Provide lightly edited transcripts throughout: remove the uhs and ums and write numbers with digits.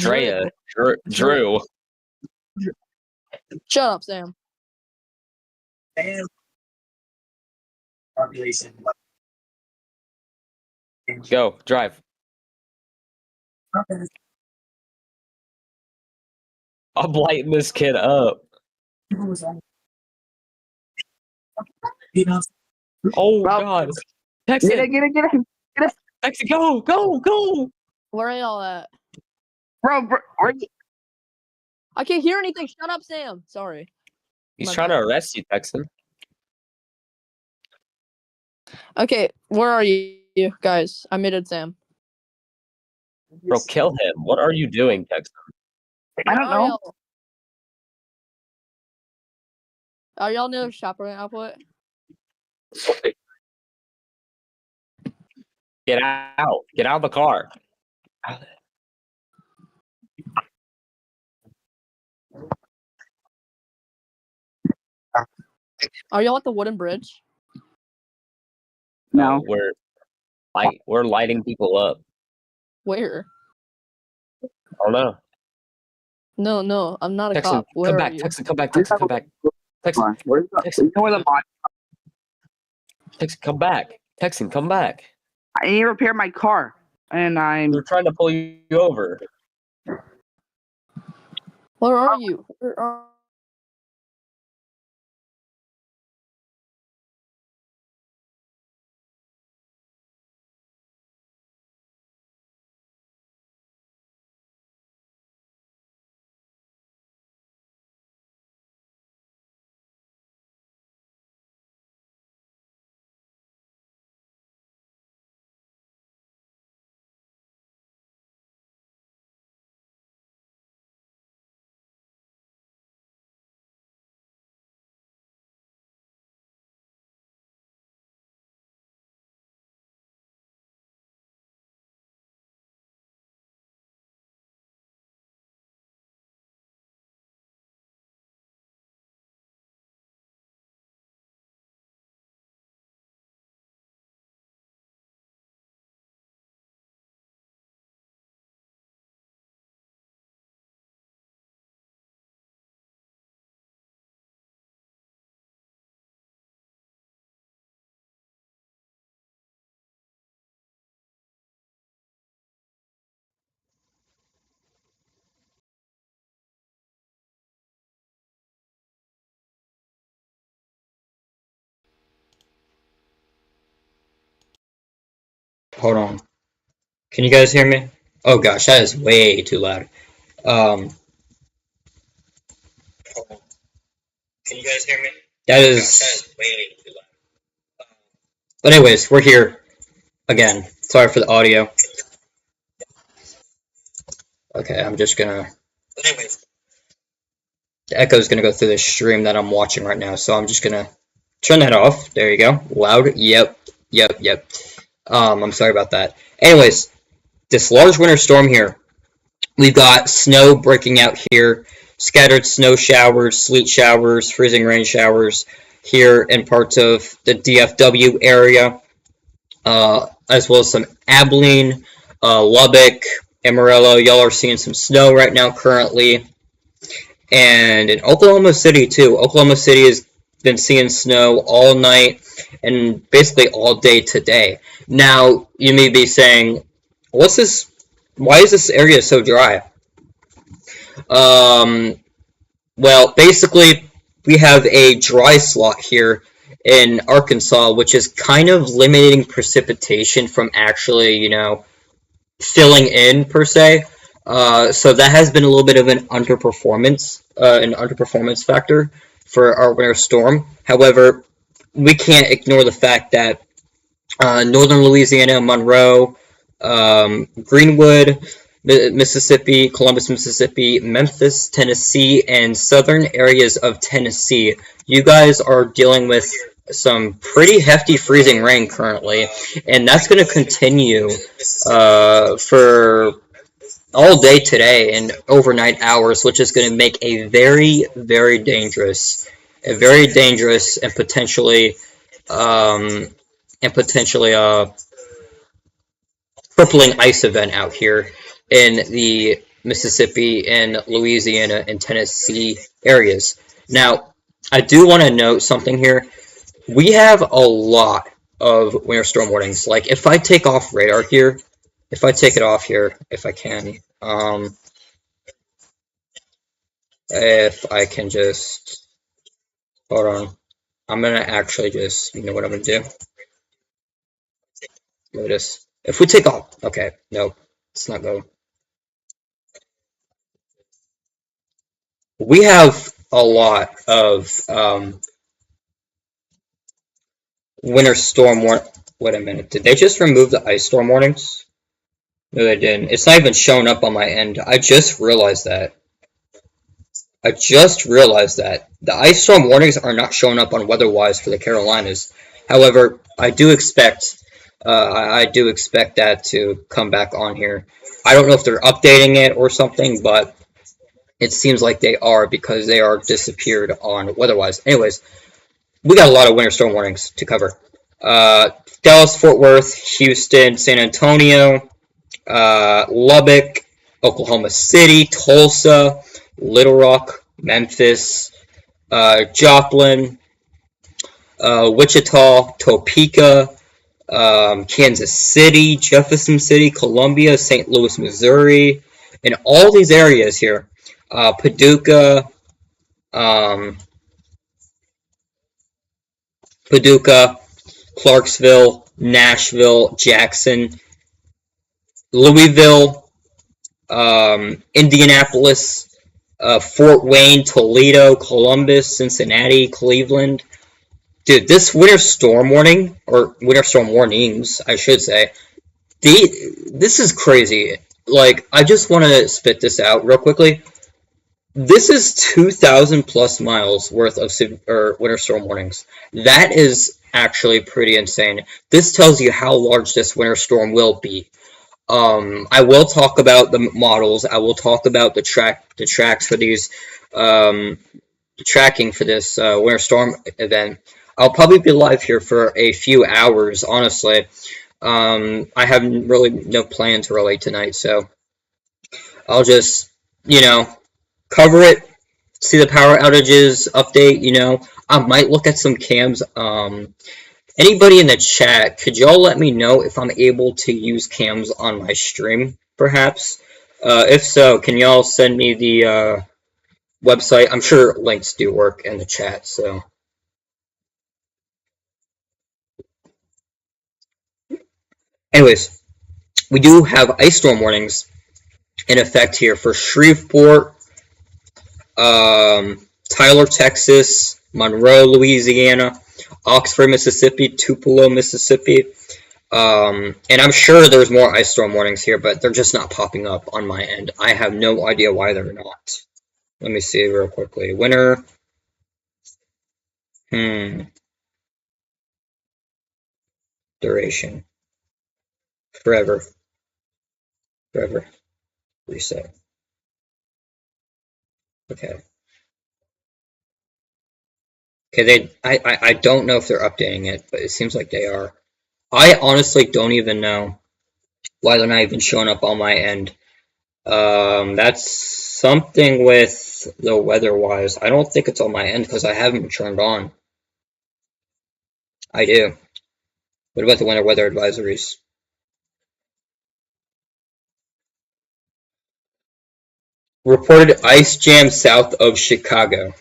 Drea. Drew. Shut up, Sam. Population. Go, drive. I'm lighting this kid up. Oh, God. Text it. Get it. Text it. Go. Where are y'all at? Bro, are you? I can't hear anything. Shut up, Sam. Sorry. He's My trying bad. to arrest you, Texan. Okay, where are you guys? I muted Sam. Bro, kill him. What are you doing, Texan? I don't know. Are y'all near the chaperone output? Get out. Get out of the car. Are y'all at the wooden bridge? No. We're lighting people up. Where? I don't know. No, I'm not a Texan, cop. Where come are back. you? Texan, come back. Texan, come back. Texan, Where's the mod? Texan, come back. Texan, come back. I need to repair my car, and They're trying to pull you over. Where are you? Where are... Hold on. Can you guys hear me? Oh gosh, that is way too loud. Can you guys hear me? That is way too loud. But anyways, we're here again. Sorry for the audio. Okay, I'm just gonna. But anyways, the echo is gonna go through the stream that I'm watching right now, so I'm just gonna turn that off. There you go. Loud. Yep. I'm sorry about that. Anyways, this large winter storm here. We've got snow breaking out here, scattered snow showers, sleet showers, freezing rain showers here in parts of the DFW area, as well as some Abilene, Lubbock, Amarillo. Y'all are seeing some snow right now currently. And in Oklahoma City, too. Oklahoma City has been seeing snow all night and basically all day today. Now, you may be saying, what's this? Why is this area so dry? Well, basically, we have a dry slot here in Arkansas, which is kind of limiting precipitation from actually, filling in, per se. So that has been a little bit of an underperformance factor for our winter storm. However, we can't ignore the fact that northern Louisiana, Monroe, Greenwood, Mississippi, Columbus, Mississippi, Memphis, Tennessee, and southern areas of Tennessee, you guys are dealing with some pretty hefty freezing rain currently, and that's going to continue for all day today and overnight hours, which is going to make a very, very dangerous and potentially crippling ice event out here in the Mississippi, and Louisiana and Tennessee areas. Now, I do want to note something here. We have a lot of winter storm warnings. Like, if I take off radar here, if I take it off here, if I can, if I can just, hold on. I'm gonna actually just, you know what I'm gonna do? Notice. If we take off, okay, nope, it's not going. We have a lot of winter storm warning. Wait a minute, did they just remove the ice storm warnings? No, they didn't. It's not even showing up on my end. I just realized that. The ice storm warnings are not showing up on WeatherWise for the Carolinas. However, I do expect that to come back on here. I don't know if they're updating it or something, but it seems like they are because they are disappeared on WeatherWise. Anyways, we got a lot of winter storm warnings to cover. Dallas, Fort Worth, Houston, San Antonio, Lubbock, Oklahoma City, Tulsa, Little Rock, Memphis, Joplin, Wichita, Topeka, Kansas City, Jefferson City, Columbia, St. Louis, Missouri, and all these areas here. Paducah, Clarksville, Nashville, Jackson, Louisville, Indianapolis, Fort Wayne, Toledo, Columbus, Cincinnati, Cleveland. Dude, this winter storm warning, or winter storm warnings, I should say, this is crazy. Like, I just want to spit this out real quickly. This is 2,000 plus miles worth of winter storm warnings. That is actually pretty insane. This tells you how large this winter storm will be. I will talk about the models. I will talk about the tracks for these, the tracking for this winter storm event. I'll probably be live here for a few hours, honestly. I have really no plans really tonight, so I'll just, cover it, see the power outages, update, I might look at some cams. Anybody in the chat, could y'all let me know if I'm able to use cams on my stream, perhaps? If so, can y'all send me the website? I'm sure links do work in the chat, so. Anyways, we do have ice storm warnings in effect here for Shreveport, Tyler, Texas, Monroe, Louisiana, Oxford, Mississippi, Tupelo, Mississippi, and I'm sure there's more ice storm warnings here, but they're just not popping up on my end. I have no idea why they're not. Let me see real quickly. Winter. Duration. Forever. Reset. Okay. Okay, I don't know if they're updating it, but it seems like they are. I honestly don't even know why they're not even showing up on my end. That's something with the WeatherWise. I don't think it's on my end because I haven't turned on. I do. What about the winter weather advisories? Reported ice jam south of Chicago.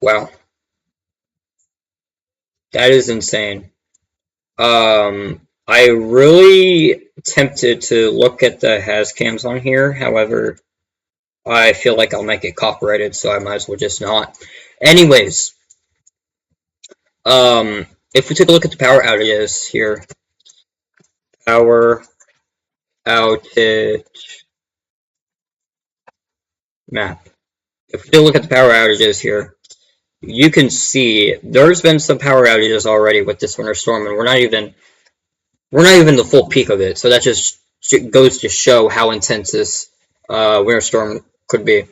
Wow. That is insane. I really tempted to look at the hazcams on here. However, I feel like I'll might get copyrighted, so I might as well just not. Anyways, if we take a look at the power outages here, power outage map. If we take a look at the power outages here, you can see there's been some power outages already with this winter storm, and we're not even the full peak of it. So that just goes to show how intense this winter storm could be.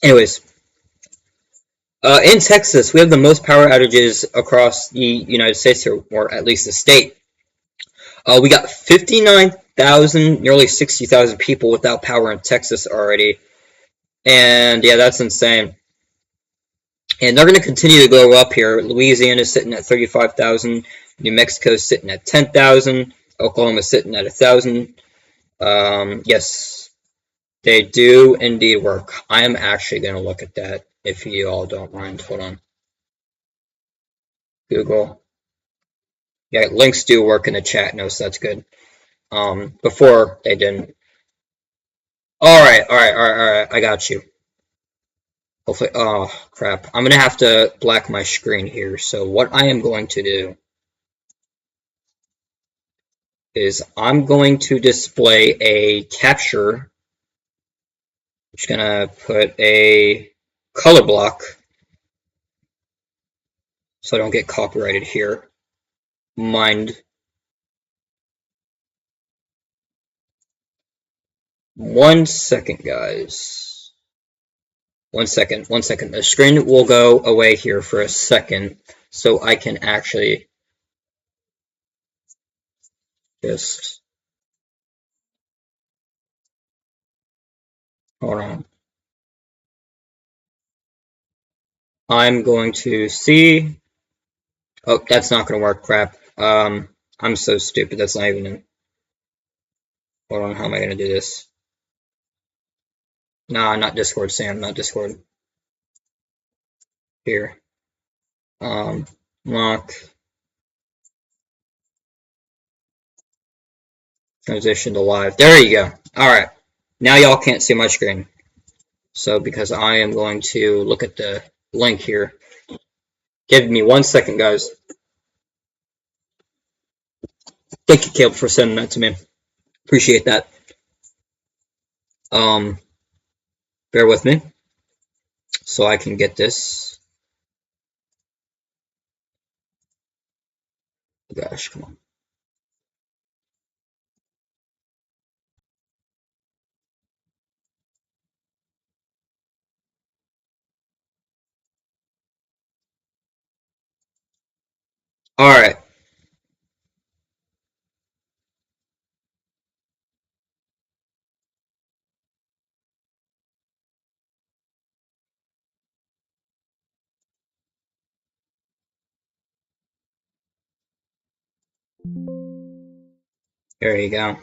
Anyways, in Texas, we have the most power outages across the United States here, or at least the state. We got 59,000, nearly 60,000 people without power in Texas already. And yeah, that's insane. And they're going to continue to go up here. Louisiana is sitting at 35,000. New Mexico is sitting at 10,000. Oklahoma is sitting at 1,000. Yes, they do indeed work. I am actually going to look at that if you all don't mind. Hold on. Google. Yeah, links do work in the chat. No, so that's good. Before they didn't. Alright. I got you. Hopefully, oh crap. I'm gonna have to black my screen here. So what I am going to do is I'm going to display a capture. I'm just gonna put a color block so I don't get copyrighted here. Mind. 1 second, guys. 1 second. The screen will go away here for a second so I can actually just hold on. I'm going to see. Oh, that's not going to work. Crap. I'm so stupid. That's not even in. Hold on. How am I going to do this? Nah, not Discord, Sam. Not Discord. Here. Lock. Transition to live. There you go. Alright. Now y'all can't see my screen. So, because I am going to look at the link here. Give me 1 second, guys. Thank you, Caleb, for sending that to me. Appreciate that. Bear with me. So I can get this. Gosh, come on. Alright. There you go.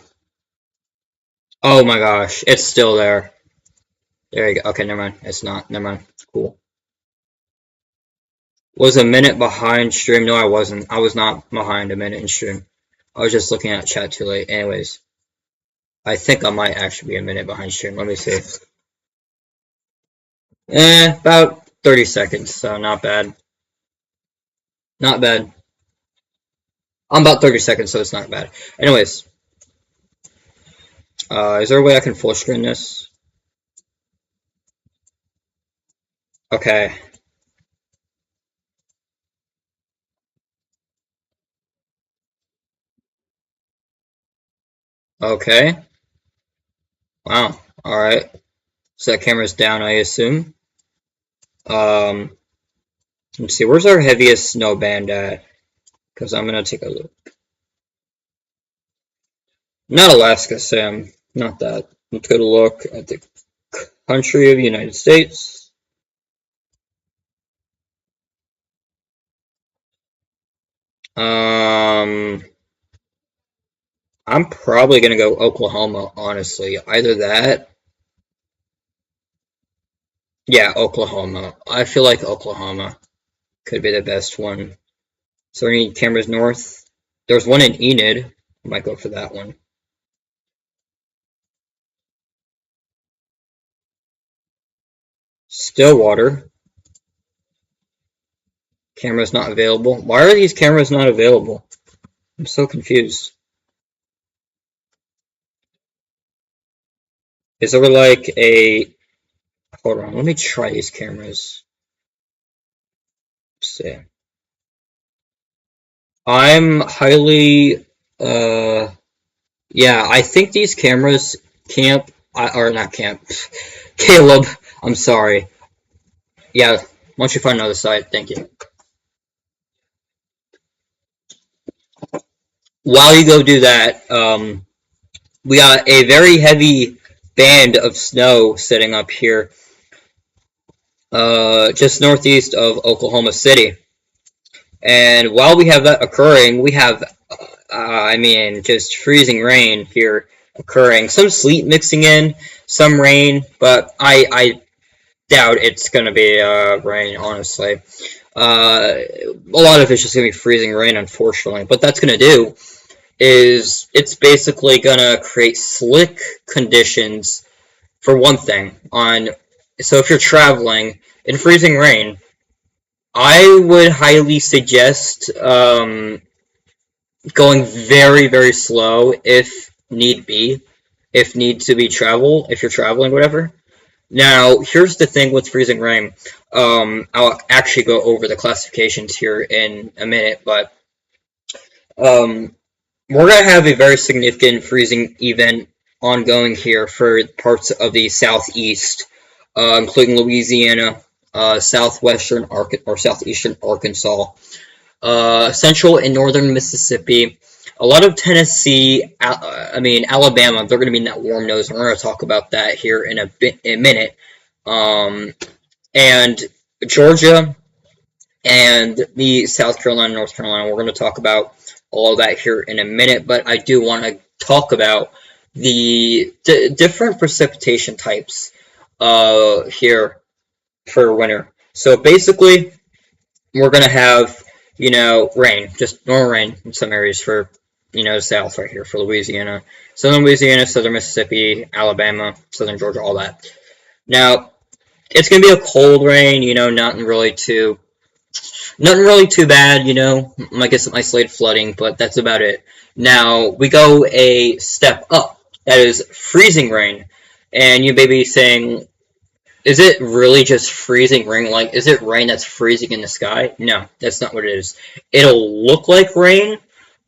Oh my gosh, it's still there. There you go. Okay, never mind. It's not. Never mind. Cool. Was a minute behind stream? No, I wasn't. I was not behind a minute in stream. I was just looking at chat too late. Anyways, I think I might actually be a minute behind stream. Let me see. About 30 seconds, so not bad. Not bad. I'm about 30 seconds, so it's not bad. Anyways, is there a way I can full screen this? Okay. Okay. Wow. Alright. So that camera's down, I assume. Let's see. Where's our heaviest snow band at? Because I'm going to take a look. Not Alaska, Sam. Not that. Let's go to look at the country of the United States. I'm probably going to go Oklahoma, honestly. Either that. Yeah, Oklahoma. I feel like Oklahoma could be the best one. So we need cameras north. There's one in Enid. I might go for that one. Stillwater. Cameras not available. Why are these cameras not available? I'm so confused. Is there like a... Hold on, let me try these cameras. Let's see. I'm highly... Yeah, I think these cameras camp... Or not camp. Caleb, I'm sorry. Yeah, once you find another site, thank you. while you go do that, we got a very heavy band of snow sitting up here, just northeast of Oklahoma City. And while we have that occurring, we have, just freezing rain here occurring. Some sleet mixing in, some rain, but I doubt it's going to be rain, honestly. A lot of it's just going to be freezing rain, unfortunately. What that's going to do is it's basically going to create slick conditions, for one thing. So if you're traveling in freezing rain, I would highly suggest going very, very slow if need be, if you're traveling, whatever. Now, here's the thing with freezing rain. I'll actually go over the classifications here in a minute, but we're going to have a very significant freezing event ongoing here for parts of the southeast, including Louisiana, southwestern or southeastern Arkansas, central and northern Mississippi, a lot of Tennessee, Alabama. They're going to be in that warm nose. We're going to talk about that here in a minute. And Georgia and the South Carolina, North Carolina. We're going to talk about all of that here in a minute, but I do want to talk about the different precipitation types here for winter. So basically, we're going to have, rain, just normal rain in some areas for, south right here for Louisiana, southern Mississippi, Alabama, southern Georgia, all that. Now, it's going to be a cold rain, nothing really too bad, might get some isolated flooding, but that's about it. Now, we go a step up, that is freezing rain, and you may be saying, is it really just freezing rain? Like, is it rain that's freezing in the sky? No, that's not what it is. It'll look like rain,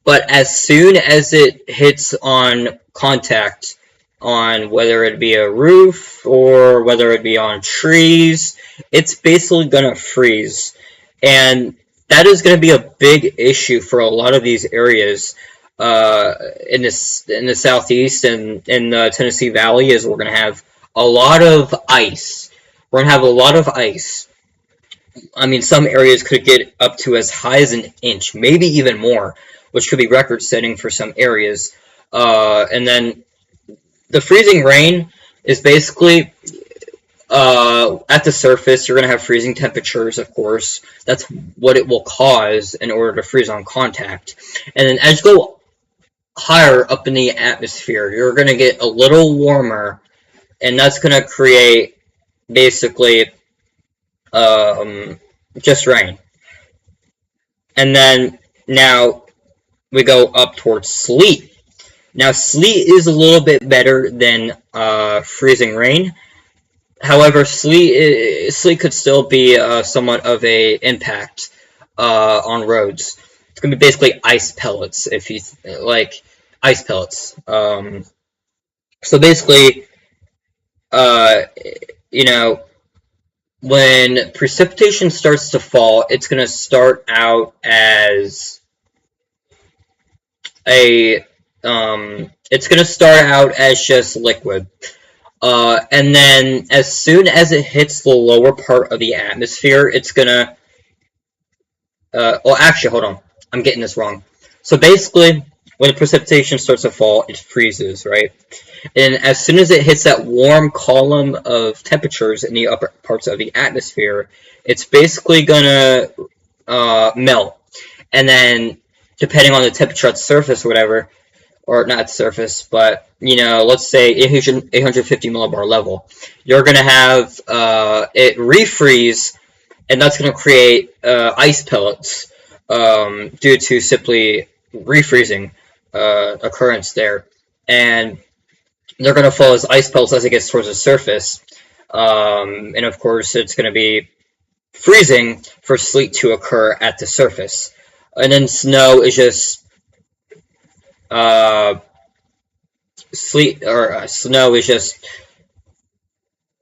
but as soon as it hits on contact on whether it be a roof or whether it be on trees, it's basically going to freeze. And that is going to be a big issue for a lot of these areas in the southeast and in the Tennessee Valley, is we're going to have a lot of ice. We're going to have a lot of ice. I mean, some areas could get up to as high as an inch, maybe even more, which could be record-setting for some areas. And then the freezing rain is basically at the surface. You're going to have freezing temperatures, of course. That's what it will cause in order to freeze on contact. And then as you go higher up in the atmosphere, you're going to get a little warmer, and that's going to create basically just rain. And then now we go up towards sleet. Now, sleet is a little bit better than freezing rain. However, sleet could still be somewhat of a impact on roads. It's going to be basically ice pellets, if you like ice pellets. So basically, when precipitation starts to fall, it's going to start out as just liquid. And then as soon as it hits the lower part of the atmosphere, it's gonna, actually, hold on. I'm getting this wrong. So basically, when the precipitation starts to fall, it freezes, right? And as soon as it hits that warm column of temperatures in the upper parts of the atmosphere, it's basically gonna melt. And then, depending on the temperature at the surface or whatever, or not at the surface, but, let's say 850 millibar level, you're going to have it refreeze, and that's going to create ice pellets due to simply refreezing occurrence there. And they're going to fall as ice pellets as it gets towards the surface. And of course, it's going to be freezing for sleet to occur at the surface. And then snow is just snow is just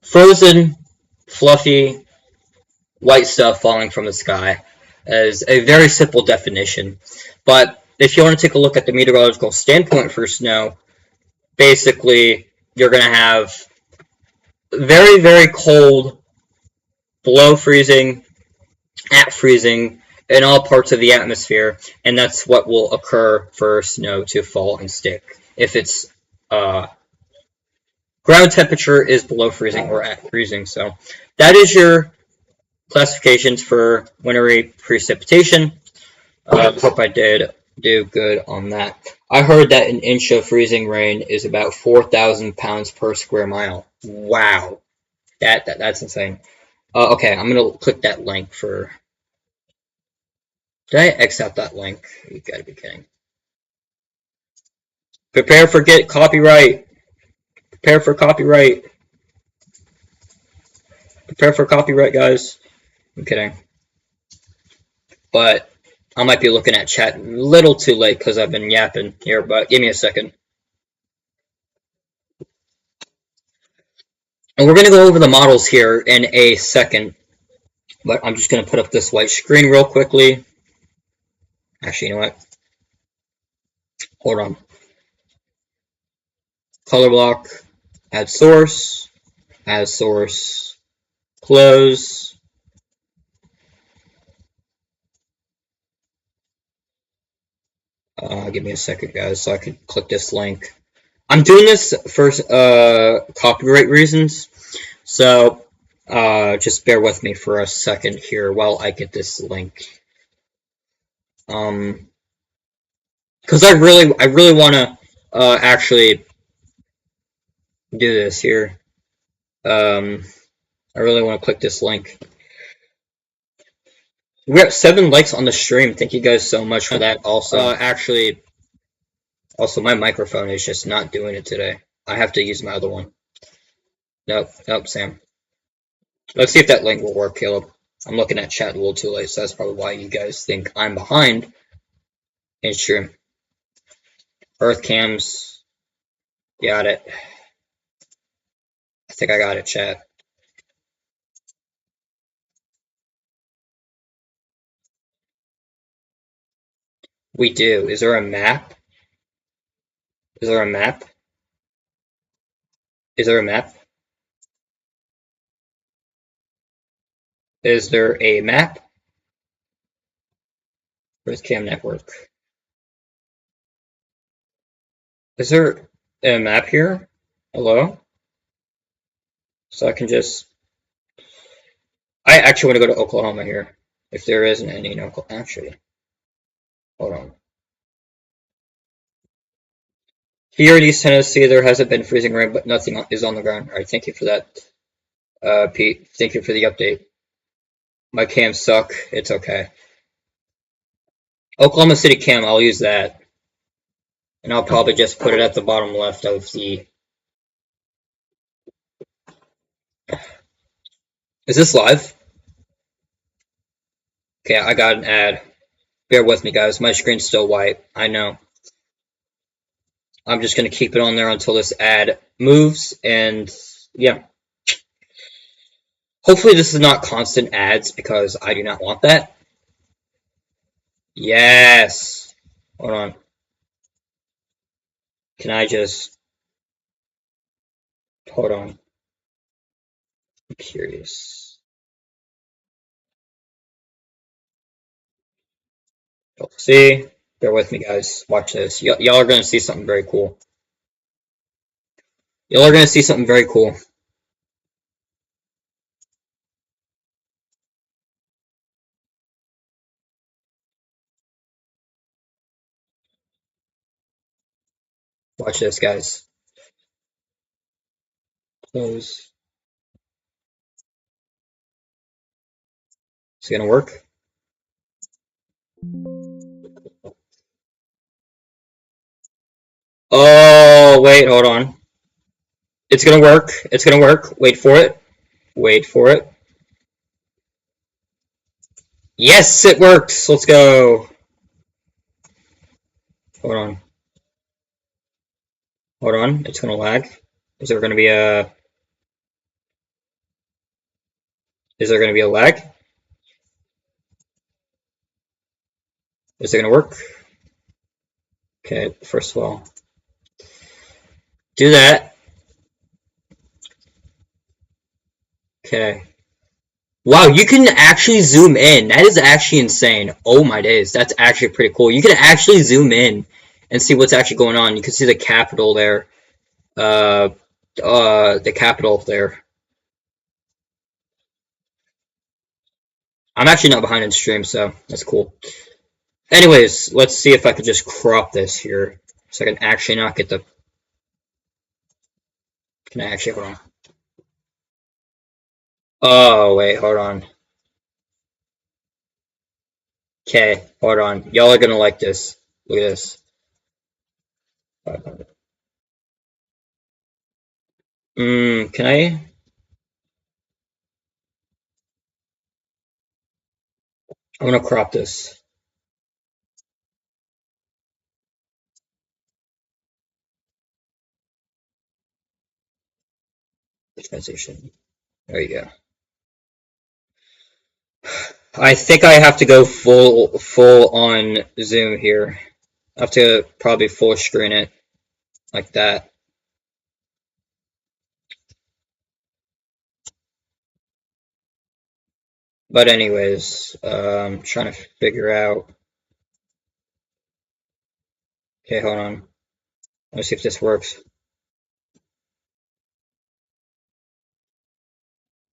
frozen, fluffy, white stuff falling from the sky, as a very simple definition. But if you want to take a look at the meteorological standpoint for snow, basically you're going to have very, very cold, below freezing, at freezing in all parts of the atmosphere, and that's what will occur for snow to fall and stick if its ground temperature is below freezing or at freezing. So that is your classifications for wintry precipitation. Hope I did do good on that. I heard that an inch of freezing rain is about 4,000 pounds per square mile. Wow, that's insane. Okay, I'm gonna click that link for. Did I X out that link? You gotta be kidding. Prepare for copyright. Prepare for copyright. Prepare for copyright, guys. I'm kidding. But I might be looking at chat a little too late because I've been yapping here, but give me a second. And we're going to go over the models here in a second, but I'm just going to put up this white screen real quickly. Actually, you know what? Hold on. Color block, add source, close. Give me a second, guys, so I can click this link. I'm doing this for copyright reasons, so just bear with me for a second here while I get this link. Because I really want to actually do this here. I really want to click this link. We have 7 likes on the stream. Thank you guys so much for that. Also, also my microphone is just not doing it today. I have to use my other one. Nope, Sam. Let's see if that link will work, Caleb. I'm looking at chat a little too late, so that's probably why you guys think I'm behind. It's true. Earth cams. Got it. I think I got it, chat. We do. Is there a map? Is there a map? Is there a map? Is there a map? Earth cam network. Is there a map here? Hello? So I can just... I actually want to go to Oklahoma here. If there isn't any in Oklahoma. Actually. Hold on. Here in East Tennessee, there hasn't been freezing rain, but nothing is on the ground. Alright, thank you for that, Pete. Thank you for the update. My cams suck. It's okay. Oklahoma City cam, I'll use that. And I'll probably just put it at the bottom left of the... Is this live? Okay, I got an ad. Bear with me, guys. My screen's still white. I know. I'm just going to keep it on there until this ad moves, and yeah. Hopefully this is not constant ads, because I do not want that. Yes! Hold on. Can I just... Hold on. I'm curious. See? Bear with me, guys. Watch this. Y'all are going to see something very cool. Y'all are going to see something very cool. Watch this, guys. Close. Is it going to work? Oh, wait, hold on. It's going to work. It's going to work. Wait for it. Wait for it. Yes, it works. Let's go. Hold on. Hold on. It's going to lag. Is there going to be a... Is there going to be a lag? Is it going to work? Okay, first of all, do that. Okay. Wow, you can actually zoom in. That is actually insane. Oh my days, that's actually pretty cool. You can actually zoom in and see what's actually going on. You can see the capital there. The capital there. I'm actually not behind in stream, so that's cool. Anyways, let's see if I could just crop this here, so I can actually not get the. Can I actually hold on? Oh wait, hold on. Okay, hold on. Y'all are gonna like this. Look at this. Can I? I'm gonna crop this. Transition. There you go. I think I have to go full on zoom here. I have to probably full screen it like that. But anyways, I'm trying to figure out. Okay, hold on. Let's see if this works.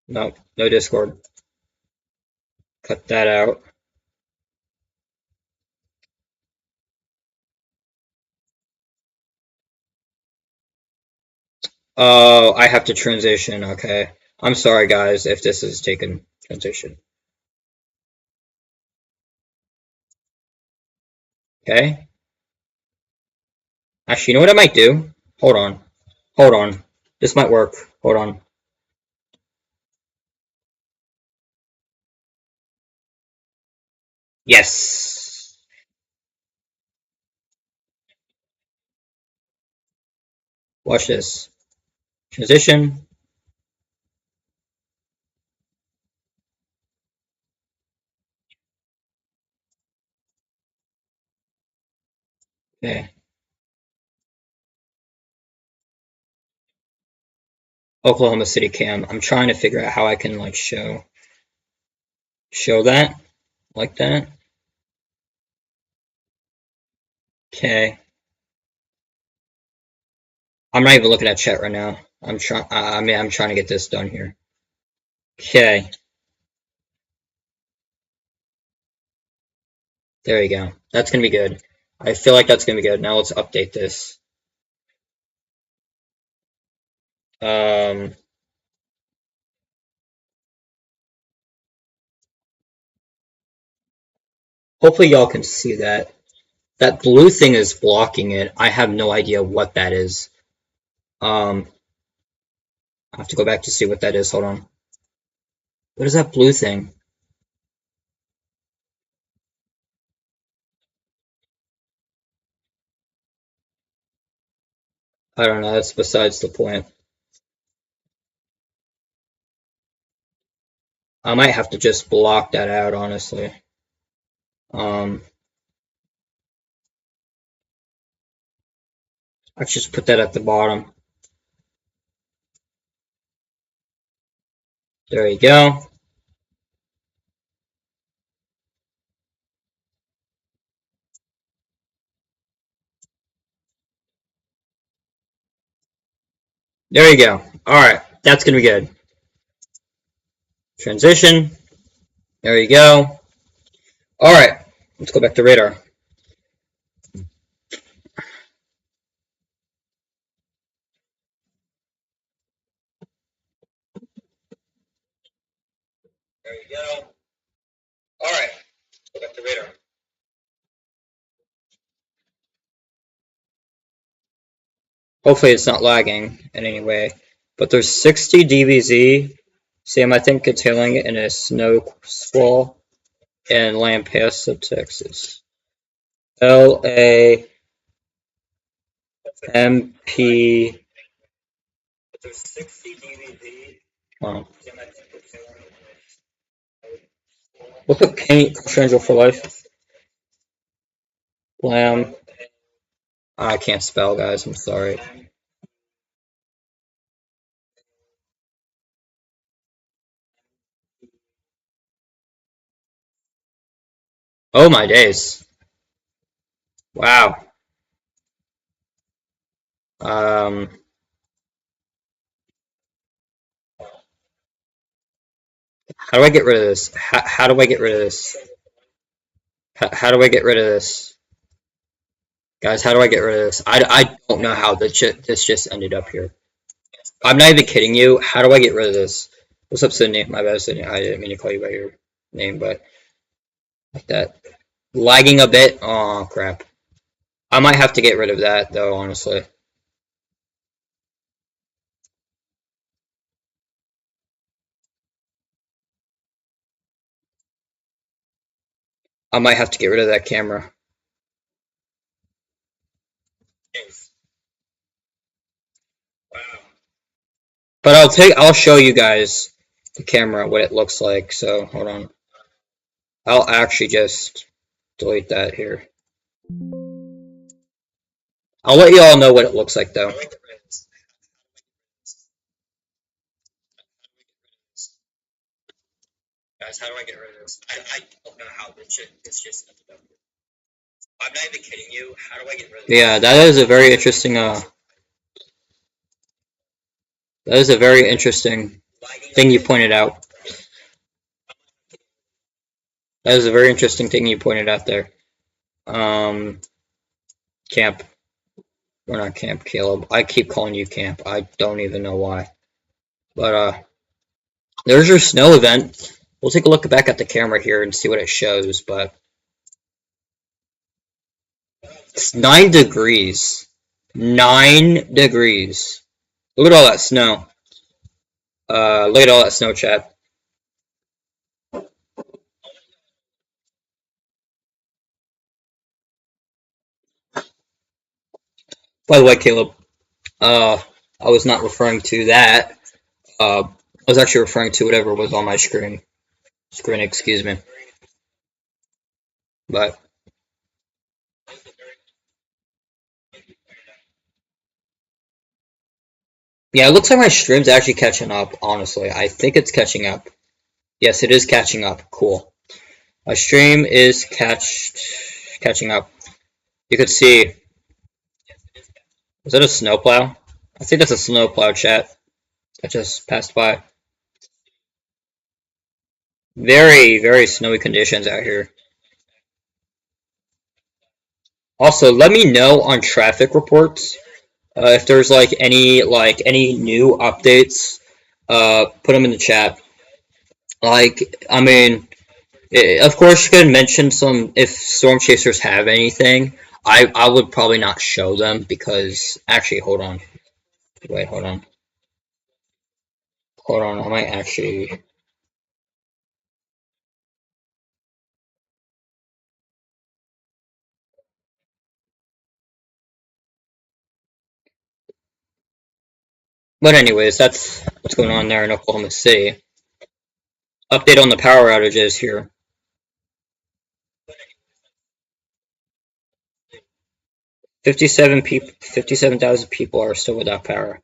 No, no Discord. Cut that out. Oh, I have to transition. Okay. I'm sorry, guys, if this is taking transition. Okay. Actually, you know what I might do? Hold on. Hold on. This might work. Hold on. Yes. Watch this. Transition. Okay. Oklahoma City cam. I'm trying to figure out how I can like show that like that. Okay. I'm not even looking at chat right now. I'm trying. I'm trying to get this done here. Okay. There you go. That's gonna be good. I feel like that's gonna be good. Now let's update this. Hopefully y'all can see that. That blue thing is blocking it. I have no idea what that is. I have to go back to see what that is. Hold on. What is that blue thing? I don't know. That's besides the point. I might have to just block that out, honestly. I just put that at the bottom. There you go. There you go. Alright, that's gonna be good. Transition. There you go. Alright, let's go back to radar. There you go. Alright, let's go back to radar. Hopefully it's not lagging in any way. But there's 60 DBZ. Sam, I think it's hailing in a snow squall in Lampasas, Texas. LA MP. There's 60 DBZ. Wow. What's up, Kate? Stranger for Life. Lamb. I can't spell, guys. I'm sorry. Oh my days. Wow. Um, how do I get rid of this? How do I get rid of this? How do I get rid of this? Guys, how do I get rid of this? I don't know how this just ended up here. I'm not even kidding you. How do I get rid of this? What's up, Sydney? My bad, Sydney. I didn't mean to call you by your name, but like that. Lagging a bit. Oh, crap. I might have to get rid of that, though, honestly. I might have to get rid of that camera. But I'll show you guys the camera, what it looks like. So, hold on. I'll actually just delete that here. I'll let you all know what it looks like, though. Guys, how do I get rid of this? I don't know how this just ended up. I'm not even kidding you. How do I get rid of this? Yeah, that is a very interesting that is a very interesting thing you pointed out. That is a very interesting thing you pointed out there. Camp. We're not Camp, Caleb. I keep calling you Camp. I don't even know why. But there's your snow event. We'll take a look back at the camera here and see what it shows, but it's 9 degrees. 9 degrees. Look at all that snow. Look at all that snow, chat. By the way, Caleb, I was not referring to that. I was actually referring to whatever was on my screen. Excuse me. But yeah, it looks like my stream's actually catching up, honestly. I think it's catching up. Yes, it is catching up. Cool. My stream is catching up. You could see. Is that a snowplow? I think that's a snowplow, chat. That just passed by. Very, very snowy conditions out here. Also, let me know on traffic reports if there's any new updates. Put them in the chat. I mean, of course, you can mention some if storm chasers have anything. I would probably not show them because actually, hold on. Wait, hold on. Hold on. I might actually. But anyways, that's what's going on there in Oklahoma City. Update on the power outages here. 57,000 people are still without power.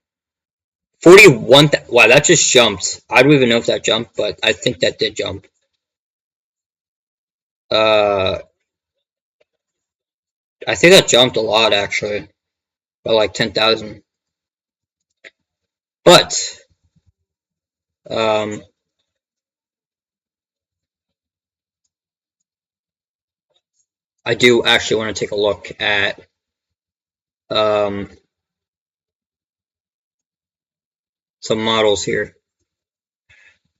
41. Wow, that just jumped. I don't even know if that jumped, but I think that did jump. I think that jumped a lot actually, by like 10,000. But I do actually want to take a look at some models here.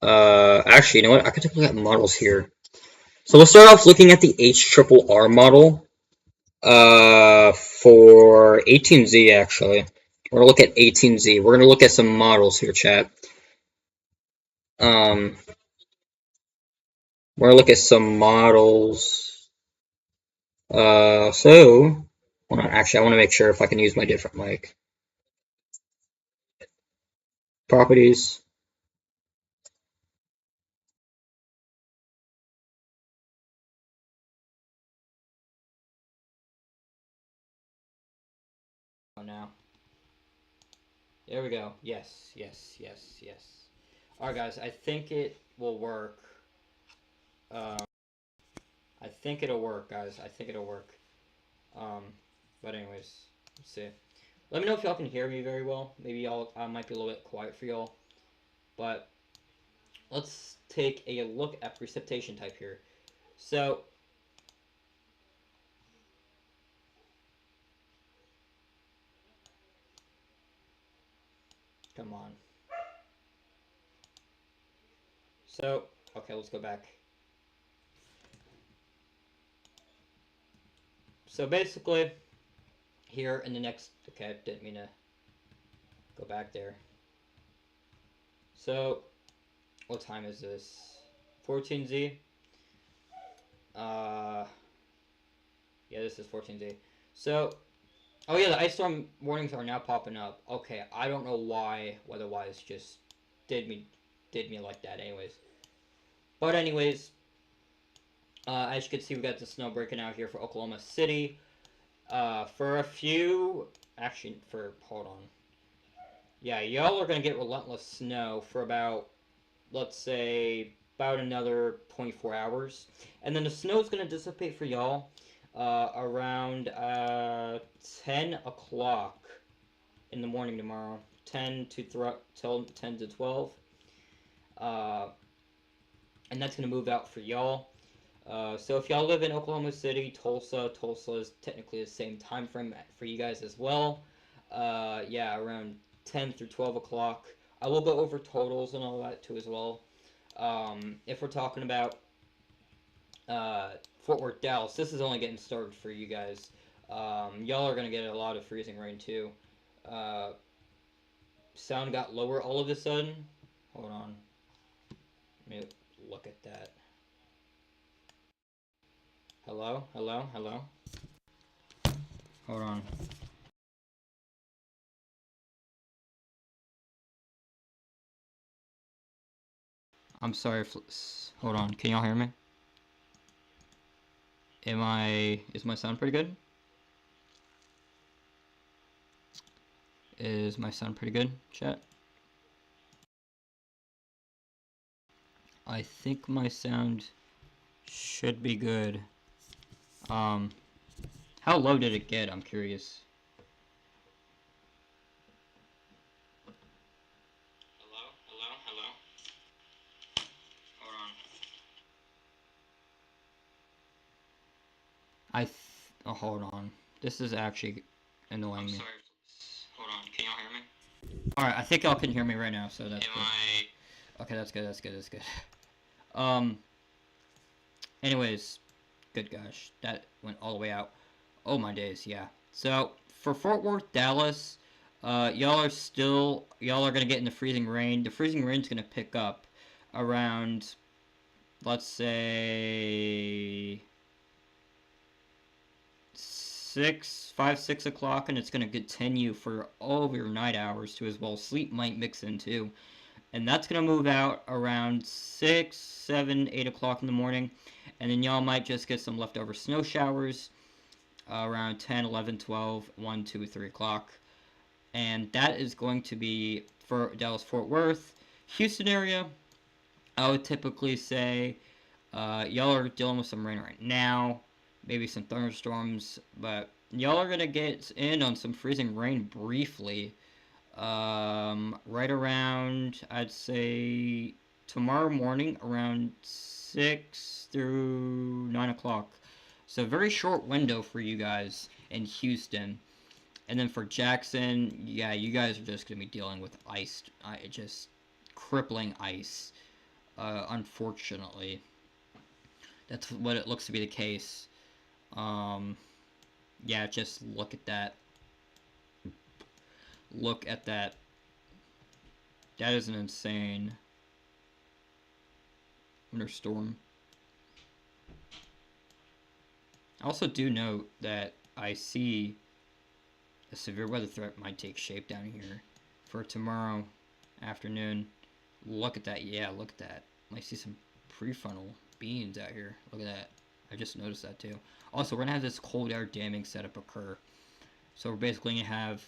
Actually, you know what? I could take a look at models here. So we'll start off looking at the HRRR model for 18Z actually. We're gonna look at 18Z. We're gonna look at some models here, chat. We're gonna look at some models. So actually, I want to make sure if I can use my different mic. Properties. There we go. Yes, yes, yes, yes. Alright, guys, I think it will work. I think it'll work, guys. I think it'll work. Um, but anyways, let's see. Let me know if y'all can hear me very well. Maybe I might be a little bit quiet for y'all. But let's take a look at precipitation type here. So, come on. So, okay, let's go back. So basically, here in the next, okay, didn't mean to go back there. So, what time is this? 14Z. Yeah, this is 14Z. So, oh yeah, the ice storm warnings are now popping up. Okay, I don't know why weather-wise just did me like that. Anyways, but anyways, as you can see, we got the snow breaking out here for Oklahoma City. For a few, actually, hold on. Yeah, y'all are gonna get relentless snow for about, let's say, about another 24 hours, and then the snow is gonna dissipate for y'all around 10 o'clock in the morning tomorrow, 10 to 10 to 12, and that's gonna move out for y'all. So if y'all live in Oklahoma City, Tulsa is technically the same time frame for you guys as well. Yeah, around 10 through 12 o'clock. I will go over totals and all that too as well. If we're talking about Fort Worth, Dallas, this is only getting started for you guys. Y'all are gonna get a lot of freezing rain too. Sound got lower all of a sudden. Hold on. Let me look at that. Hello? Hello? Hello? Hold on. I'm sorry. Hold on. Can y'all hear me? Is my sound pretty good? Is my sound pretty good, chat? I think my sound should be good. How low did it get? I'm curious. Hello? Hello? Hello? Hold on. Oh, hold on. This is actually annoying me. Sorry. Hold on. Can y'all hear me? Alright, I think y'all can hear me right now, so that's good. Okay, that's good, that's good, that's good. Anyways, good gosh, that went all the way out. Oh my days, yeah. So, for Fort Worth, Dallas, y'all are gonna get in the freezing rain. The freezing rain's gonna pick up around, let's say, 6 o'clock, and it's gonna continue for all of your night hours too as well. Sleep might mix in too. And that's going to move out around 6, 7, 8 o'clock in the morning. And then y'all might just get some leftover snow showers around 10, 11, 12, 1, 2, 3 o'clock. And that is going to be for Dallas-Fort Worth. Houston area, I would typically say y'all are dealing with some rain right now. Maybe some thunderstorms. But y'all are going to get in on some freezing rain briefly. Right around, I'd say, tomorrow morning, around 6 through 9 o'clock. So very short window for you guys in Houston. And then for Jackson, yeah, you guys are just going to be dealing with ice, just crippling ice, unfortunately. That's what it looks to be the case. Yeah, just look at that. Look at that. That is an insane winter storm. I also do note that I see a severe weather threat might take shape down here for tomorrow afternoon. Look at that. Yeah, look at that. I see some prefrontal beans out here. Look at that. I just noticed that too. Also, we're going to have this cold air damming setup occur. So we're basically going to have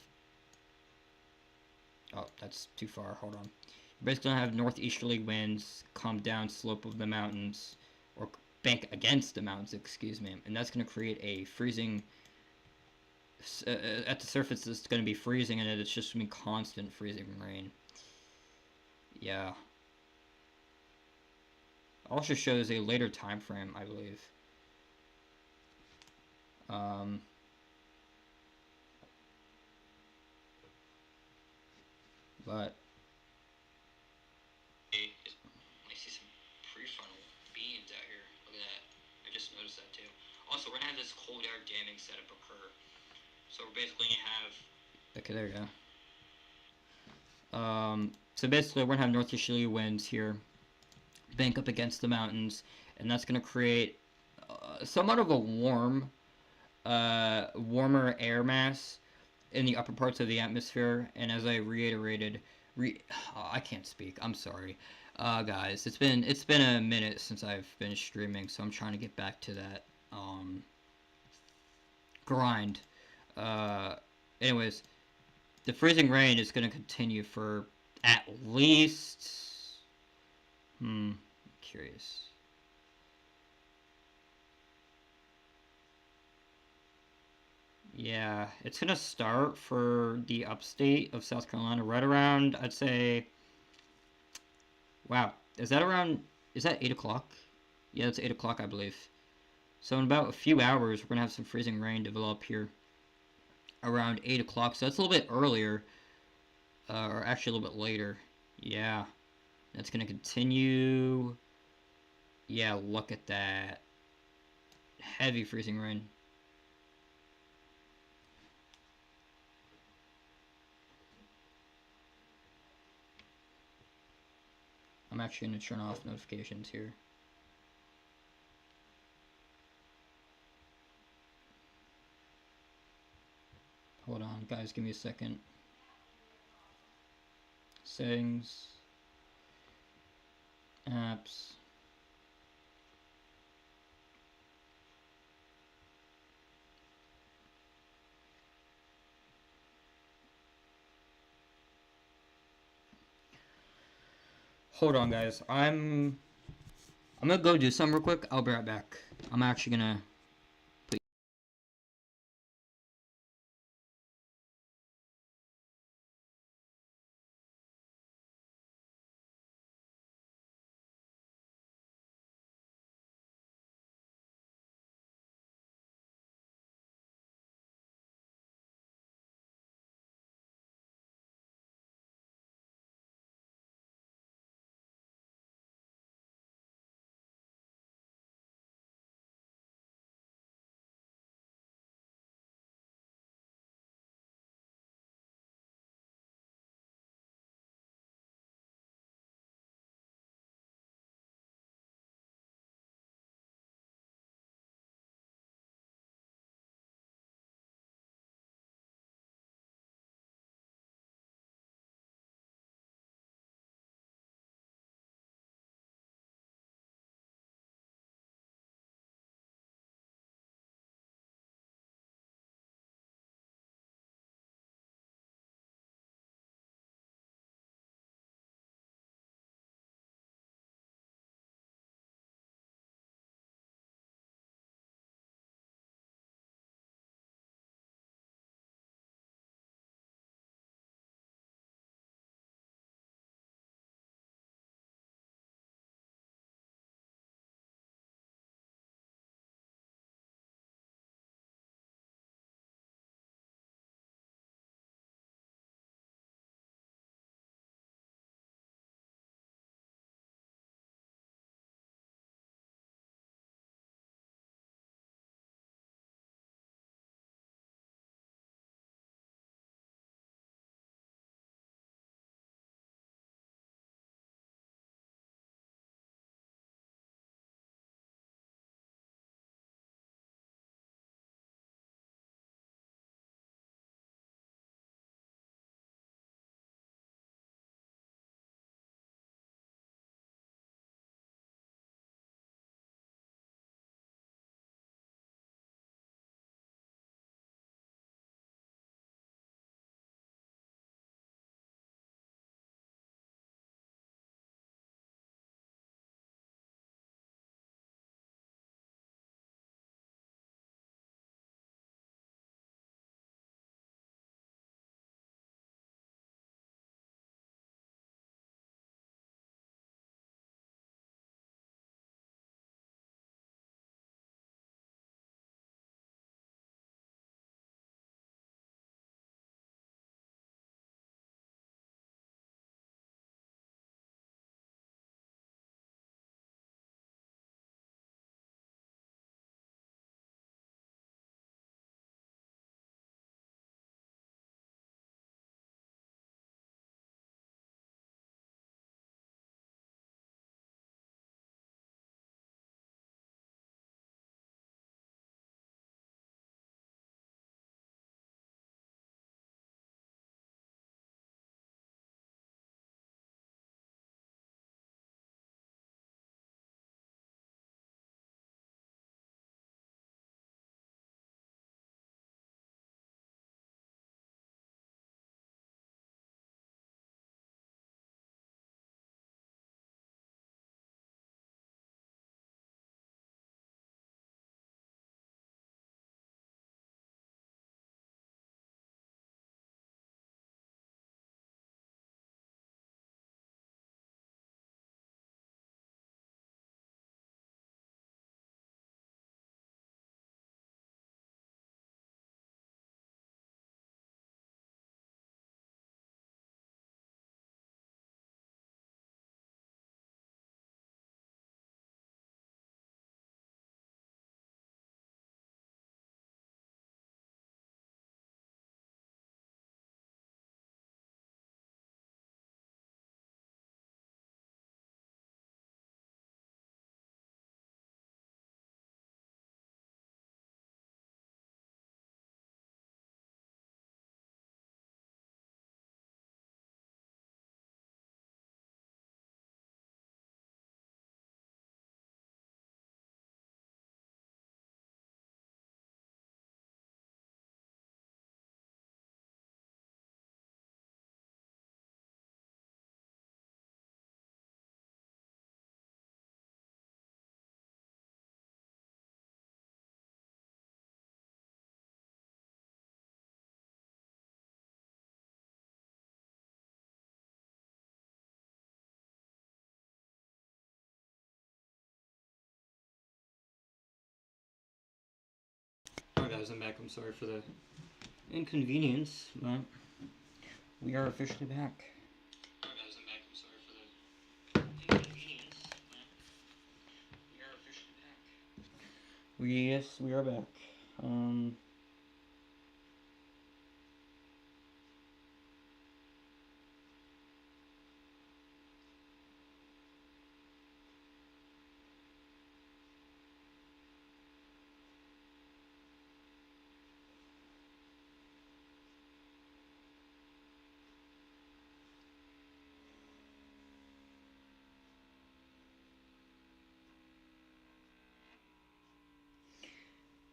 Oh, that's too far. Hold on. You're basically gonna have northeasterly winds come down slope of the mountains, or bank against the mountains, excuse me, and that's gonna create a freezing. At the surface, it's gonna be freezing, and it's just gonna be constant freezing rain. Yeah. Also shows a later time frame, I believe. But I see some prefrontal beams out here. Look at that. I just noticed that too. Also, we're gonna have this cold air damming setup occur. So we're basically gonna have. Okay, there you go. So basically, we're gonna have northeasterly winds here, bank up against the mountains, and that's gonna create somewhat of a warmer air mass in the upper parts of the atmosphere. And as I reiterated, I can't speak. I'm sorry, guys. It's been a minute since I've been streaming, so I'm trying to get back to that grind. Anyways, the freezing rain is going to continue for at least. I'm curious. Yeah, it's gonna start for the upstate of South Carolina right around, I'd say. Wow, is that 8 o'clock? Yeah, it's 8 o'clock, I believe. So in about a few hours, we're gonna have some freezing rain develop here around 8 o'clock. So that's a little bit earlier, or actually a little bit later. Yeah, that's gonna continue. Yeah, look at that. Heavy freezing rain. I'm actually going to turn off notifications here. Hold on, guys, give me a second. Settings. Apps. Hold on, guys. I'm gonna go do something real quick. I'll be right back. I'm actually gonna guys, I'm back. I'm sorry for the inconvenience, but we are officially back. Alright guys, I'm back. I'm sorry for the inconvenience, but we are officially back. Yes, we are back.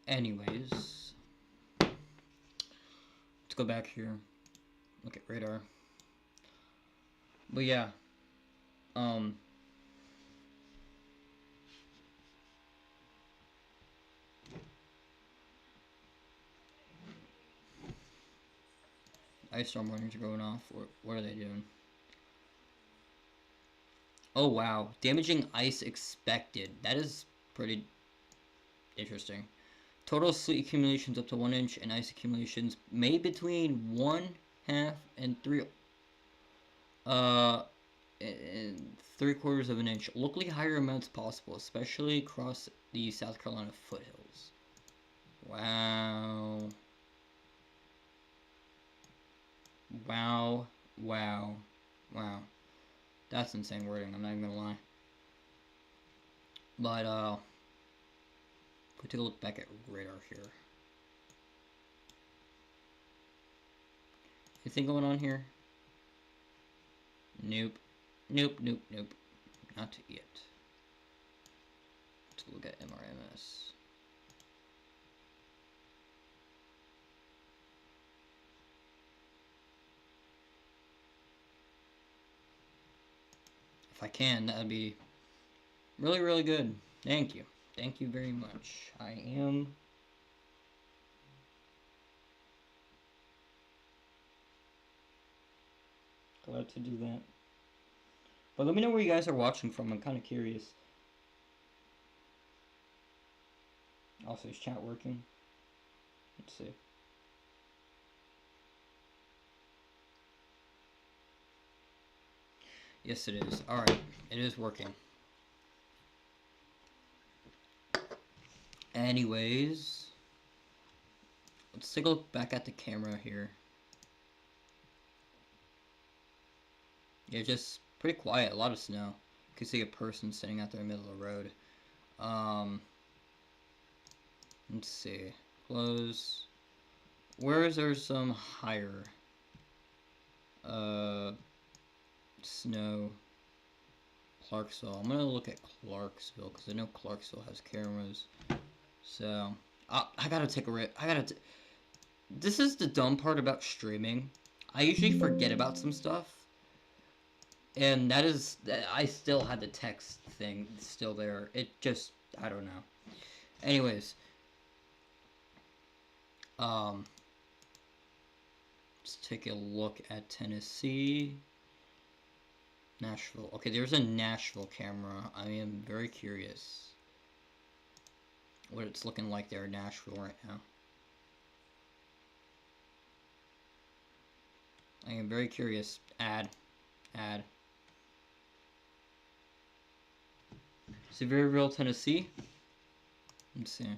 Anyways, let's go back here. Look at radar. But yeah, ice storm warnings are going off. What are they doing? Oh wow, damaging ice expected. That is pretty interesting. Total sleet accumulations up to 1 inch, and ice accumulations made between 1/2 and 3/4 of an inch. Locally higher amounts possible, especially across the South Carolina foothills. Wow. Wow. Wow. Wow. That's insane wording, I'm not even gonna lie. But, we'll take a look back at radar here. Anything going on here? Nope. Nope, nope, nope. Not yet. Let's look at MRMS. If I can, that would be really, really good. Thank you. Thank you very much. I am glad to do that. But let me know where you guys are watching from. I'm kind of curious. Also, is chat working? Let's see. Yes, it is. Alright, it is working. Anyways, let's take a look back at the camera here. Yeah, just pretty quiet, a lot of snow. You can see a person sitting out there in the middle of the road. Let's see. Close. Where is there some higher snow? Clarksville. I'm gonna look at Clarksville because I know Clarksville has cameras. So I gotta take a rip. This is the dumb part about streaming. I usually forget about some stuff, and that is I still had the text thing still there. It just I don't know. Anyways, let's take a look at Tennessee. Nashville. Okay, there's a Nashville camera. I am very curious what it's looking like there in Nashville right now. I am very curious. Add. Sevierville, Tennessee. Let's see.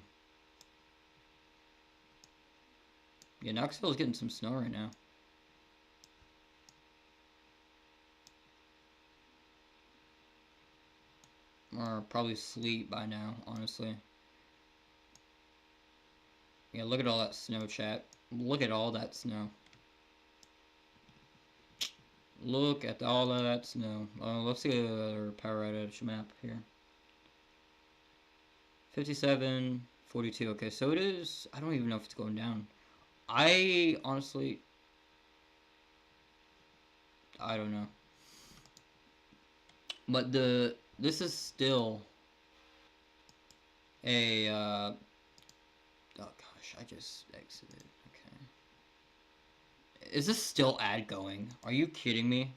Yeah, Knoxville's getting some snow right now. Or probably sleet by now, honestly. Yeah, look at all that snow, chat. Look at all that snow. Look at all of that snow. Let's see our power outage map here. 57, 42. Okay, so it is... I don't even know if it's going down. I honestly... I don't know. But this is still a... oh gosh, I just exited. Okay. Is this still ad going? Are you kidding me?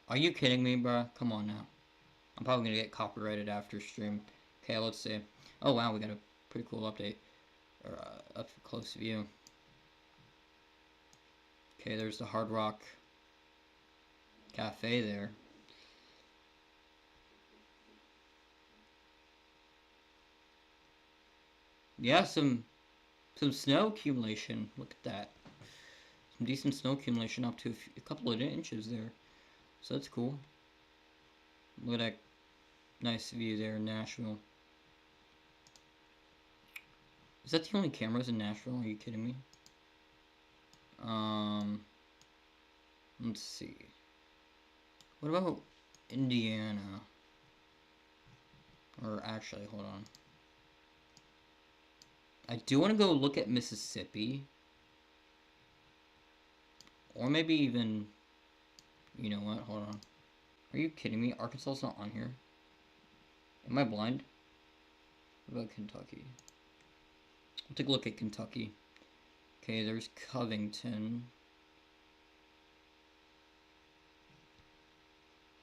Are you kidding me, bruh? Come on now. I'm probably gonna get copyrighted after stream. Okay, let's see. Oh wow, we got a pretty cool update, or up close view. Okay, there's the Hard Rock Cafe there. Yeah, some snow accumulation. Look at that. Some decent snow accumulation, up to a couple of inches there. So that's cool. Look at that nice view there in Nashville. Is that the only cameras in Nashville? Are you kidding me? Let's see. What about Indiana? Or actually, hold on. I do want to go look at Mississippi. Or maybe even... You know what? Hold on. Are you kidding me? Arkansas's not on here. Am I blind? What about Kentucky? We'll take a look at Kentucky. Okay, there's Covington.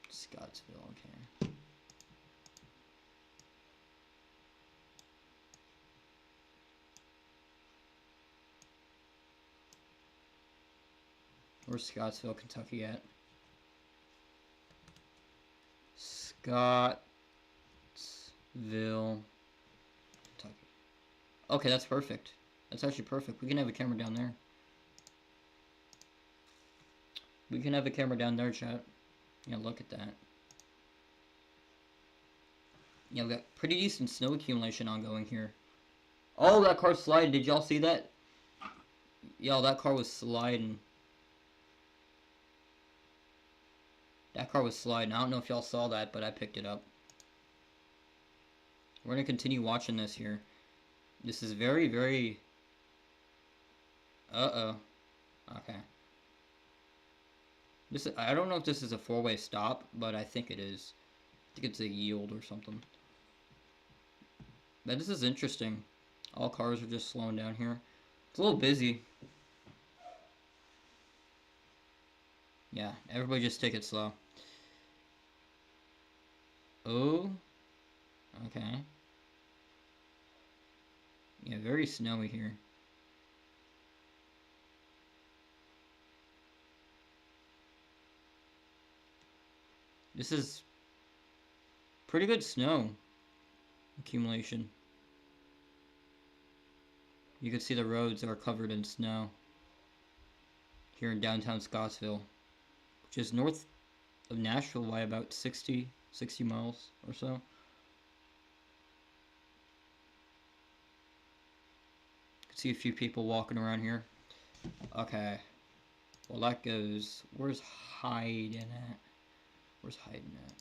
Scottsville, okay. Where's Scottsville, Kentucky at? Scottsville, Kentucky. Okay, that's perfect. That's actually perfect. We can have a camera down there. We can have a camera down there, chat. Yeah, look at that. Yeah, we got pretty decent snow accumulation ongoing here. Oh, that car's sliding. Did y'all see that? Yo, that car was sliding. That car was sliding. I don't know if y'all saw that, but I picked it up. We're going to continue watching this here. This is very, very... Uh-oh. Okay. I don't know if this is a four-way stop, but I think it is. I think it's a yield or something. But this is interesting. All cars are just slowing down here. It's a little busy. Yeah, everybody just take it slow. Oh. Okay. Yeah, very snowy here. This is pretty good snow accumulation. You can see the roads are covered in snow here in downtown Scottsville, which is north of Nashville by about 60 miles or so. You can see a few people walking around here. Okay. Well, that goes... Where's Hayden at? Where's Hayden at?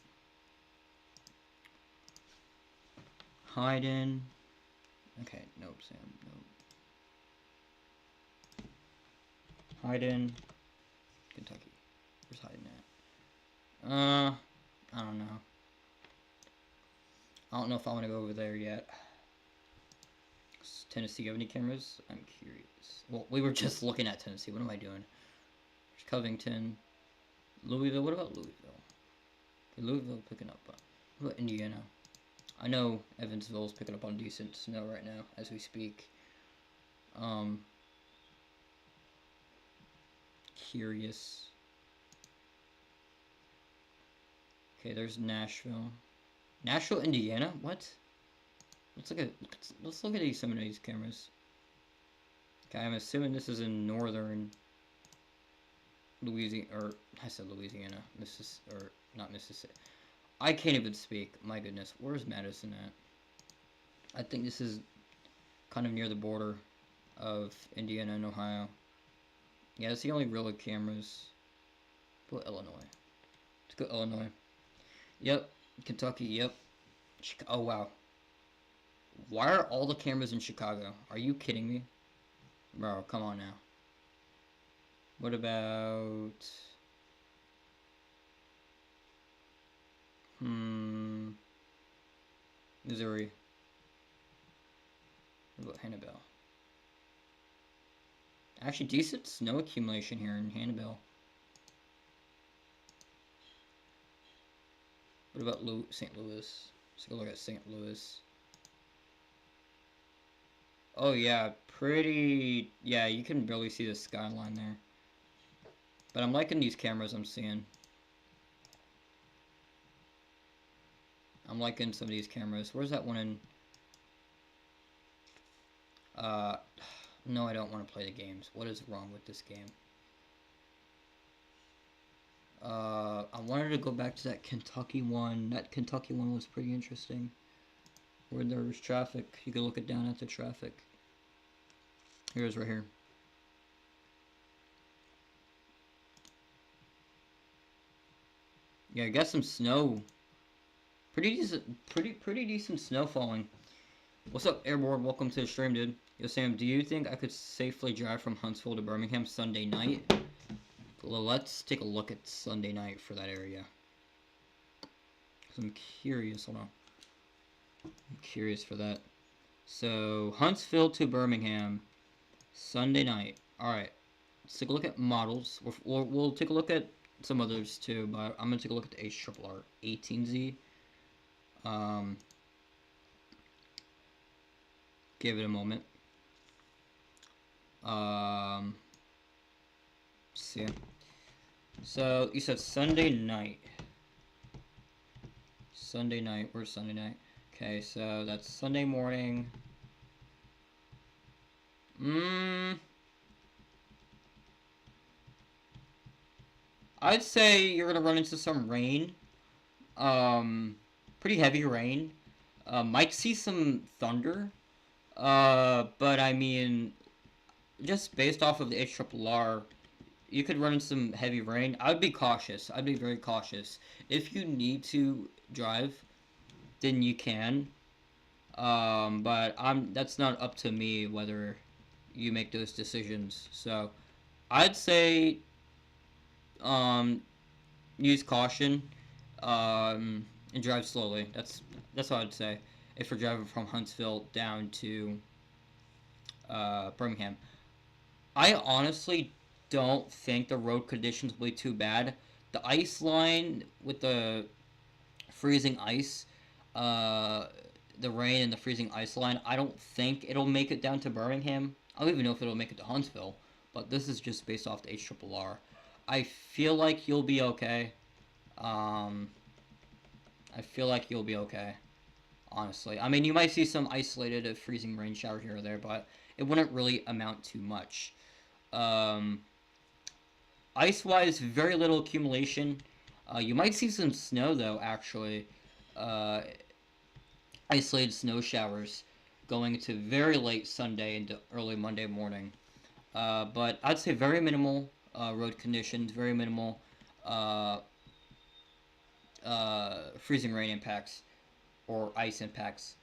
Hayden. Okay, nope, Sam, nope. Hayden. Kentucky. Where's Hayden at? I don't know. I don't know if I want to go over there yet. Does Tennessee have any cameras? I'm curious. Well, we were just looking at Tennessee. What am I doing? There's Covington. Louisville. What about Louisville? Okay, Louisville picking up. What about Indiana? I know Evansville is picking up on decent snow right now as we speak. Curious. Okay, there's Nashville. Nashville, Indiana? What? Let's look at some of these cameras. Okay, I'm assuming this is in northern Louisiana, or I said Louisiana, or not Mississippi. I can't even speak. My goodness, where's Madison at? I think this is kind of near the border of Indiana and Ohio. Yeah, it's the only real cameras. Go Illinois. Let's go Illinois. Yep. Kentucky. Yep. Oh wow. Why are all the cameras in Chicago? Are you kidding me? Bro, come on now. What about... Missouri. What about Hannibal? Actually, decent snow accumulation here in Hannibal. What about St. Louis? Let's go look at St. Louis. Oh yeah, pretty. Yeah, you can barely see the skyline there. But I'm liking these cameras I'm seeing. I'm liking some of these cameras. Where's that one in? No, I don't want to play the games. What is wrong with this game? I wanted to go back to that Kentucky one. That Kentucky one was pretty interesting. Where there was traffic. You could look it down at the traffic. Here's right here. Yeah, I got some snow. Pretty decent snow falling. What's up, Airborne? Welcome to the stream, dude. Yo, Sam, do you think I could safely drive from Huntsville to Birmingham Sunday night? Well, let's take a look at Sunday night for that area. Because I'm curious. Hold on. I'm curious for that. So, Huntsville to Birmingham, Sunday night. Alright. Let's take a look at models. We'll take a look at some others too, but I'm going to take a look at the HRRR 18Z. Give it a moment. See. So, you said Sunday night. Sunday night. Where's Sunday night? Okay, so that's Sunday morning. I'd say you're gonna run into some rain. Pretty heavy rain. Might see some thunder. But I mean, just based off of the HRRR, you could run into some heavy rain. I would be cautious. I'd be very cautious. If you need to drive, then you can. But that's not up to me whether you make those decisions. So, I'd say, use caution, and drive slowly. That's what I'd say if you're driving from Huntsville down to Birmingham. I honestly don't think the road conditions will be too bad. The ice line with the freezing ice, the rain and the freezing ice line, I don't think it'll make it down to Birmingham. I don't even know if it'll make it to Huntsville, but this is just based off the HRRR. I feel like you'll be okay. I feel like you'll be okay, honestly. I mean, you might see some isolated freezing rain shower here or there, but it wouldn't really amount to much. Ice-wise, very little accumulation. You might see some snow, though, actually. Isolated snow showers going into very late Sunday into early Monday morning. But I'd say very minimal road conditions, very minimal freezing rain impacts or ice impacts.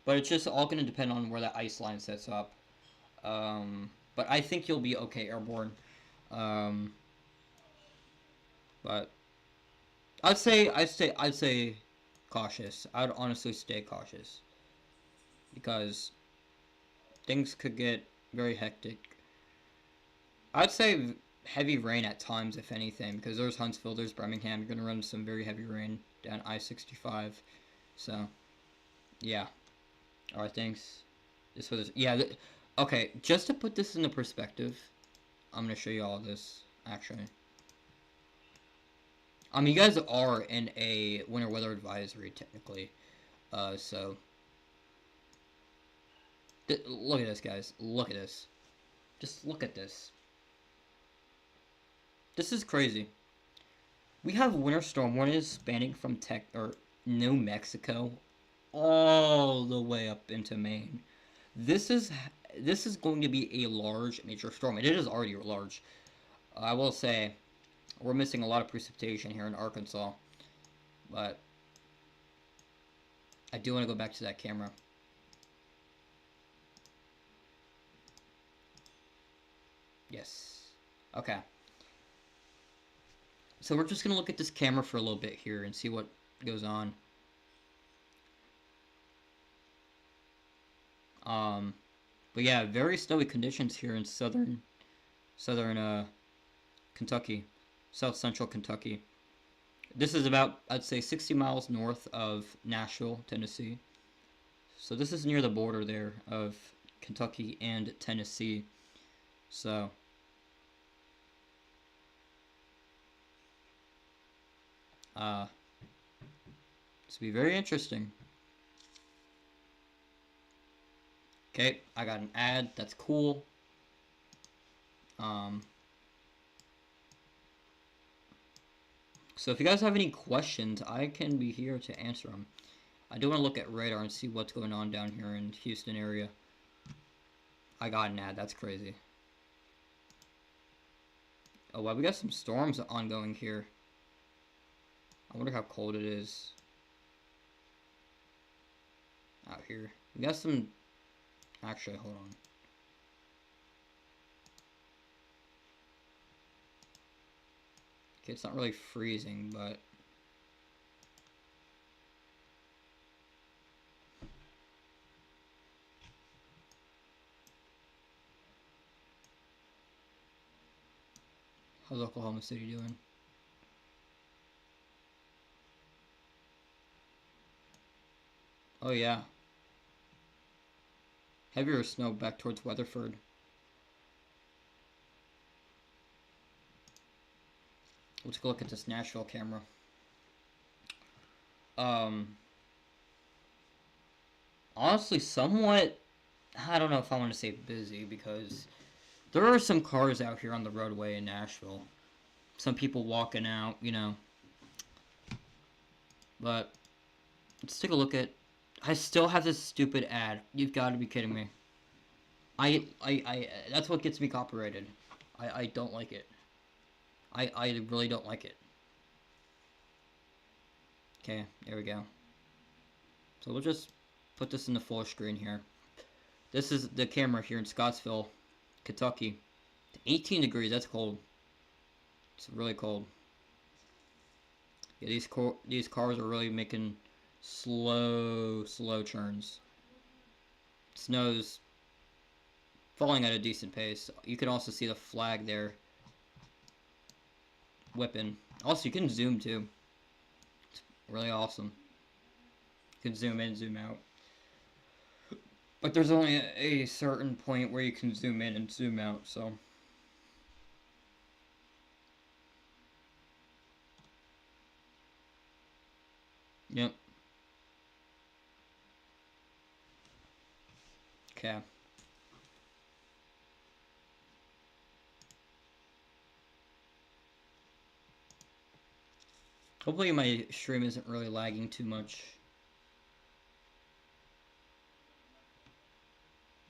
But it's just all going to depend on where that ice line sets up. But I think you'll be okay, Airborne. But I'd say cautious. I'd honestly stay cautious because things could get very hectic. I'd say heavy rain at times, if anything, because there's Huntsville, there's Birmingham. You're gonna run some very heavy rain down I-65. So, yeah. All right, thanks. This was okay. Just to put this into perspective, I'm gonna show you all this actually. You guys are in a winter weather advisory technically, so look at this, guys. Look at this. Just look at this. This is crazy. We have winter storm warnings spanning from New Mexico all the way up into Maine. This is going to be a large major storm, and it is already large. I will say we're missing a lot of precipitation here in Arkansas, but I do want to go back to that camera. Yes. Okay. So we're just going to look at this camera for a little bit here and see what goes on. But yeah, very snowy conditions here in southern Kentucky, south central Kentucky. This is about, I'd say, 60 miles north of Nashville, Tennessee. So this is near the border there of Kentucky and Tennessee. So this will be very interesting. Okay, I got an ad. That's cool. So if you guys have any questions, I can be here to answer them. I do want to look at radar and see what's going on down here in Houston area. I got an ad. That's crazy. Oh, wow, we got some storms ongoing here. I wonder how cold it is out here. We got some... Actually, hold on. Okay, it's not really freezing, but... How's Oklahoma City doing? Oh yeah. Heavier snow back towards Weatherford. Let's go look at this Nashville camera. Honestly, somewhat, I don't know if I want to say busy, because there are some cars out here on the roadway in Nashville. Some people walking out, you know. But let's take a look at... I still have this stupid ad. You've got to be kidding me. That's what gets me copyrighted. I don't like it. I really don't like it. Okay, there we go. So we'll just put this in the full screen here. This is the camera here in Scottsville, Kentucky. 18 degrees, that's cold. It's really cold. Yeah, these cars are really making slow churns. Snow's falling at a decent pace. You can also see the flag there whipping. Also, you can zoom too. It's really awesome. You can zoom in, zoom out. But there's only a certain point where you can zoom in and zoom out, so... Yep. Okay. Hopefully my stream isn't really lagging too much.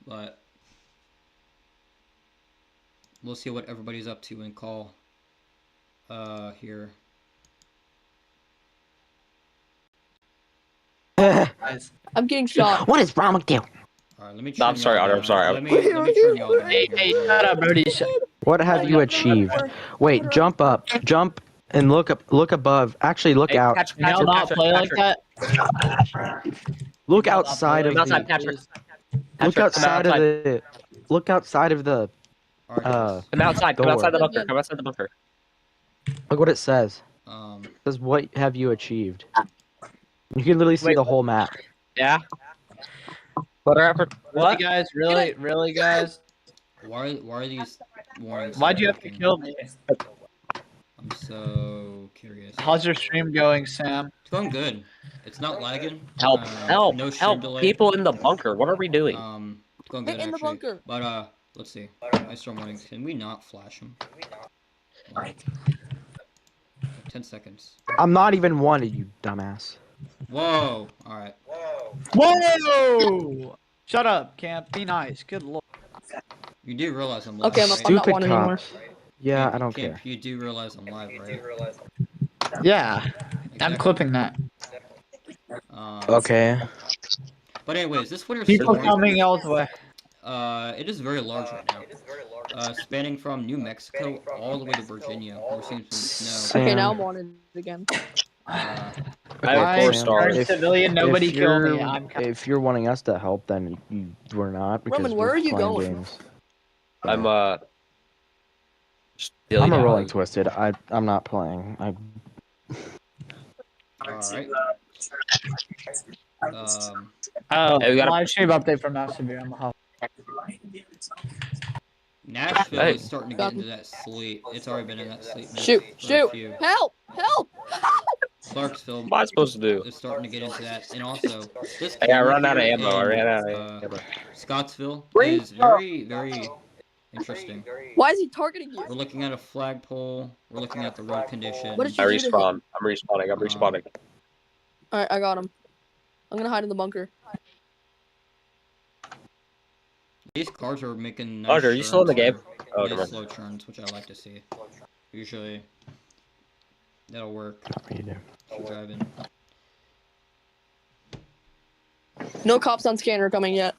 But we'll see what everybody's up to and call here. I'm getting shot. What is wrong with you? Alright, let me No, I'm sorry, Otter, I'm sorry. Let me turn y'all down. Hey, shut up, Brody. What have you achieved? Wait, jump up. Jump and look up. Look above. Actually, look Hey, out. Patrick, Can y'all not play like that? Look outside of Come outside, the. Patrick. Look Patrick, outside of the. Look outside of the. Alright, Come outside. Come Door. outside the bunker. Come outside the bunker. Look what it says. guys. It says, "What have you achieved?" You can literally see Wait, the whole map. Yeah. What are Really, what? guys? Really, guys? Why are these warnings? Why'd you have to working? kill me? I'm so curious. How's your stream going, Sam? It's going good. It's not lagging. Help! Help! No stream Help! delay. People in the bunker. What are we doing? It's going Get good in the actually. bunker. But let's see. Ice storm warnings. Can we not flash them? 10 seconds. I'm not even wanted, you dumbass. Whoa! Alright. Whoa! Shut up, Camp. Be nice. Good lord. You do realize I'm live, Okay, I'm right? not Stupid one anymore. cops. Yeah, Camp, I don't Camp, care. You do realize I'm live, right? Yeah, I'm Exactly. clipping that. Okay. But anyways, this winter People storm, coming elsewhere. it is very large right now. Spanning from New Mexico all the way to Virginia. We're seeing some snow. Okay, Sam. now I'm wanted again. Uh, I have 4 I'm stars. If- civilian. Nobody if kill me. you're- I'm If you're wanting us to help, then you we're not because Roman, we're where are you playing going? games. I'm I'm a down. rolling twisted. I'm not playing. Alright. Oh, Hey, we gotta- live stream update from Master Beer. I'm a hop. Nashville Hey. is starting to get into that sleep. It's already been in that sleep mode Shoot, for a shoot! few. Help! Help! Clarksville What am I supposed to do? is starting to get into that, and also this Hey, I corner ran out of here ammo. I in ran out of ammo. Scottsville is very interesting. Why is he targeting you? We're looking at a flagpole. We're looking at the road condition. What did I you do to him? respawn. I'm respawning. I'm respawning. Alright, I got him. I'm gonna hide in the bunker. These cars are making nice Roger, are you still in the turns game? here. Oh, Nice never mind. slow turns, which I like to see. Usually, that'll work You do. if you're driving. No cops on scanner coming yet.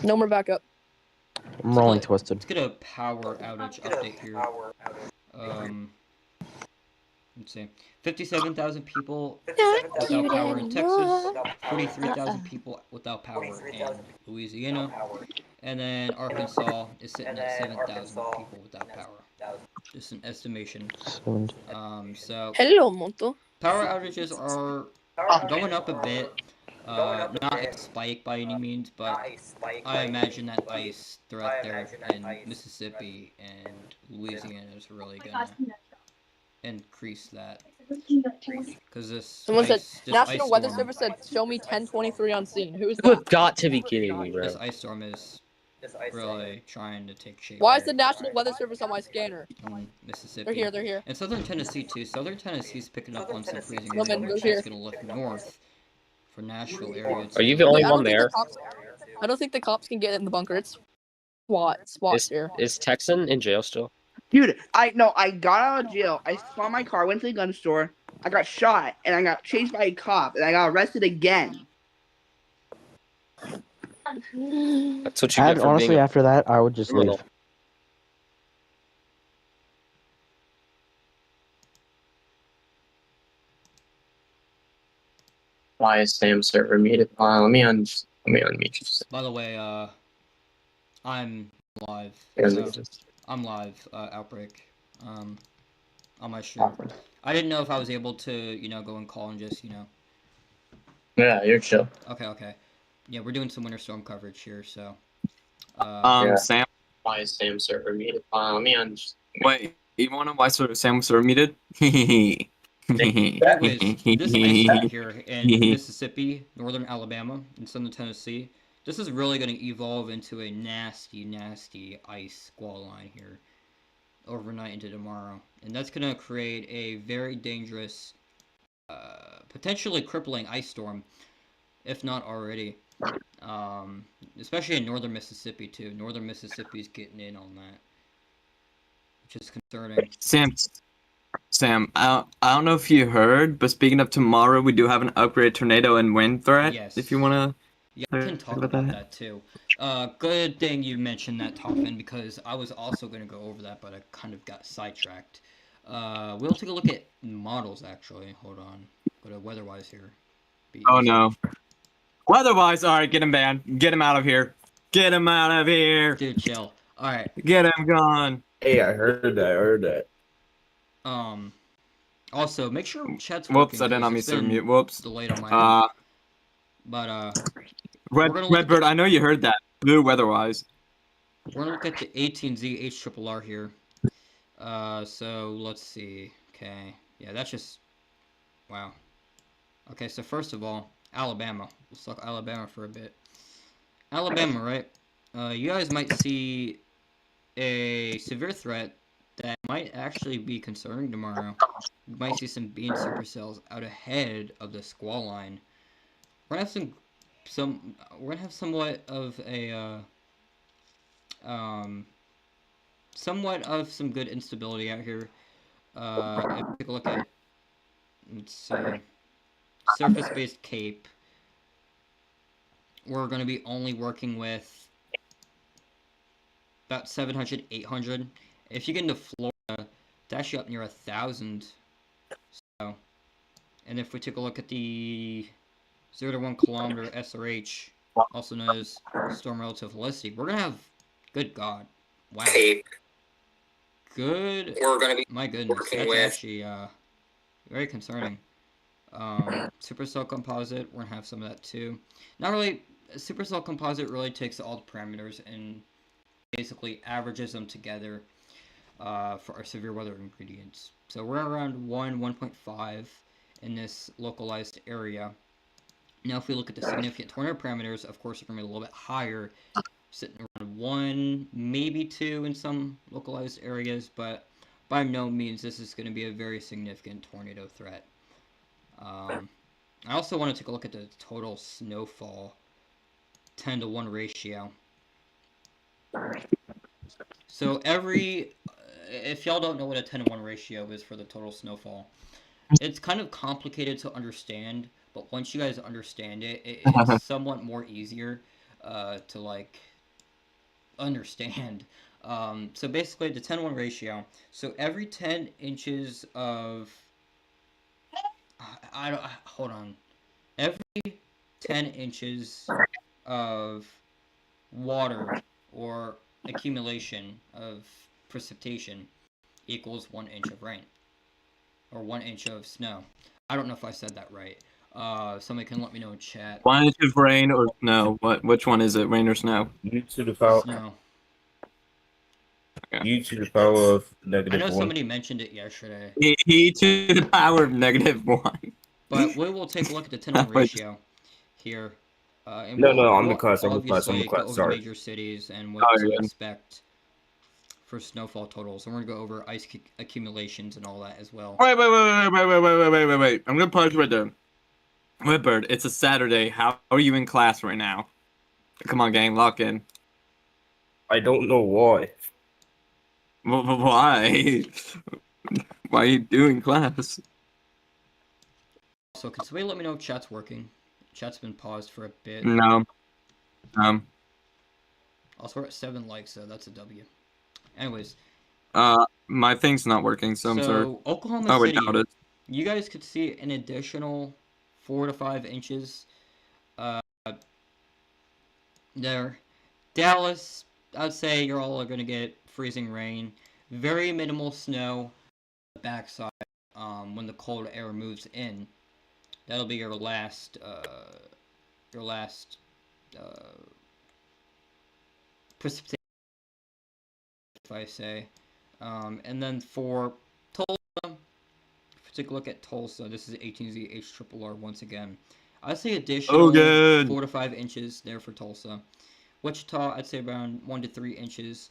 No more backup. I'm rolling twisted. Let's get a power outage update here. Let's see. 57,000 people without power in Texas. 43,000 people without power in Louisiana. And then Arkansas is sitting at 7,000 people without power. Just an estimation. So Hello, Monto. power outages are going up a bit. Not a spike by any means, but I imagine that ice threat there in Mississippi and Louisiana is really gonna increase that. Because Someone said, this National ice Weather storm, Service said, show me 1023 on scene. Who's You have that? got to be kidding me, bro. this ice storm is really trying to take shape. Why is the National Weather Service on my scanner? in Mississippi? They're here, they're here. And southern Tennessee too. Southern Tennessee's picking up on some freezing Woman, weather, which they're is here. going to lift north for Nashville area. Are you the only I one don't think there? I don't think the cops can get in the bunker. It's SWAT here. Is Texan in jail still? Dude, I got out of jail. I saw my car, went to the gun store. I got shot, and I got chased by a cop, and I got arrested again. That's what you get for Honestly, being a after that, I would just criminal. leave. Why is Sam server muted? Let me unmute you. By the way, I'm live. I'm live, Outbreak, on my stream. I didn't know if I was able to, go and call and just, Yeah, you're chill. Okay. Yeah, we're doing some winter storm coverage here, so. Yeah. Sam, Why is Sam server muted? Let me wait, you wanna why Sam was muted? Anyways, this ice storm here in Mississippi, northern Alabama, and southern Tennessee, this is really going to evolve into a nasty ice squall line here overnight into tomorrow. And that's going to create a very dangerous, potentially crippling ice storm, if not already. Especially in northern Mississippi, too. Northern Mississippi's getting in on that, which is concerning. Sam, I don't know if you heard, but speaking of tomorrow, we do have an upgrade tornado and wind threat. Yes. If you wanna. Yeah, I can talk about that too. Good thing you mentioned that, Toffin, because I was also going to go over that, but I kind of got sidetracked. We'll take a look at models, actually. Hold on. Go to weather-wise here. Oh no. Weather-wise, alright, get him banned. Get him out of here. Get him out of here. Dude, chill. Alright. Get him gone. Hey, I heard that. Also, make sure chat's Whoops, working, I didn't have me because to it's been mute. Whoops. delayed on my end. But, we're gonna look at Redbird, I know you heard that. Blue weather-wise. we're going to look at the 18Z HRRR here. So, let's see. Okay. Yeah, that's just... Wow. Okay, so first of all, Alabama. Let's talk Alabama for a bit. Alabama, right? You guys might see a severe threat that might actually be concerning tomorrow. You might see some bean supercells out ahead of the squall line. We're gonna have we're gonna have somewhat of a somewhat of some good instability out here. If you take a look at, let's see, surface-based Cape, we're gonna be only working with about 700, 800. If you get into Florida, it's actually up near 1,000. So, and if we take a look at the 0 to 1 kilometer SRH, also known as storm relative velocity, we're gonna have, good God, wow, good. We're gonna be My goodness, working that's with- actually very concerning. Supercell composite, we're gonna have some of that too. Not really Supercell Composite really takes all the parameters and basically averages them together for our severe weather ingredients. So we're around 1.5 in this localized area. Now, if we look at the significant tornado parameters, of course, they're going to be a little bit higher, sitting around 1, maybe 2 in some localized areas, but by no means this is going to be a very significant tornado threat. I also want to take a look at the total snowfall 10-to-1 ratio. So if y'all don't know what a 10-to-1 ratio is for the total snowfall, it's kind of complicated to understand, but once you guys understand it, it's somewhat more easier to like understand. So basically, the 10-to-1 ratio. So every 10 inches of hold on. Every 10 inches of water or accumulation of precipitation equals 1 inch of rain. Or 1 inch of snow. I don't know if I said that right. Somebody can let me know in chat. 1 inch of rain or snow? Which one is it? Rain or snow? U to the power. Snow. Okay. U to the power of I negative know 1. somebody mentioned it yesterday. E to the power of -1. But we will take a look at the 10-to-1 ratio here. And No, we'll I'm the class. I'm obviously the go class. over Sorry. the major cities and what Oh, to yeah. expect for snowfall totals. And we're going to go over ice accumulations and all that as well. Wait. I'm gonna pause you right there. Whitbird, it's a Saturday. How are you in class right now? Come on, gang, lock in. I don't know why. Why? Why are you doing class? So can somebody let me know if chat's working? Chat's been paused for a bit. No. Also, we're at 7 likes, so that's a W. Anyways. My thing's not working, so I'm sorry. Oklahoma City, doubt it. you guys could see an additional 4 to 5 inches there. Dallas, I'd say you're all going to get freezing rain. Very minimal snow on the backside when the cold air moves in. That'll be your last precipitation, if I say. And then for Tulsa, if you take a look at Tulsa, this is 18Z HRRR once again. I'd say additional 4 to 5 inches there for Tulsa. Wichita, I'd say around 1 to 3 inches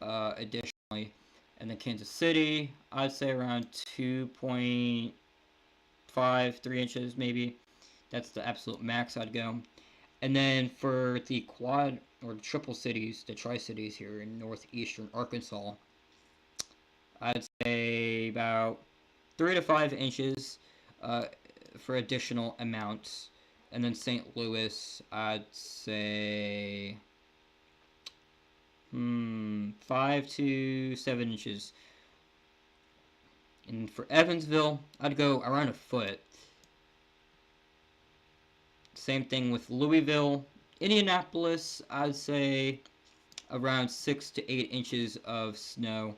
additionally. And then Kansas City, I'd say around 2.5, 3 inches maybe. That's the absolute max I'd go. And then for the quad or the triple cities, the tri-cities here in northeastern Arkansas, I'd say about 3 to 5 inches for additional amounts. And then St. Louis, I'd say 5 to 7 inches. And for Evansville, I'd go around a foot. Same thing with Louisville. Indianapolis, I'd say around 6 to 8 inches of snow.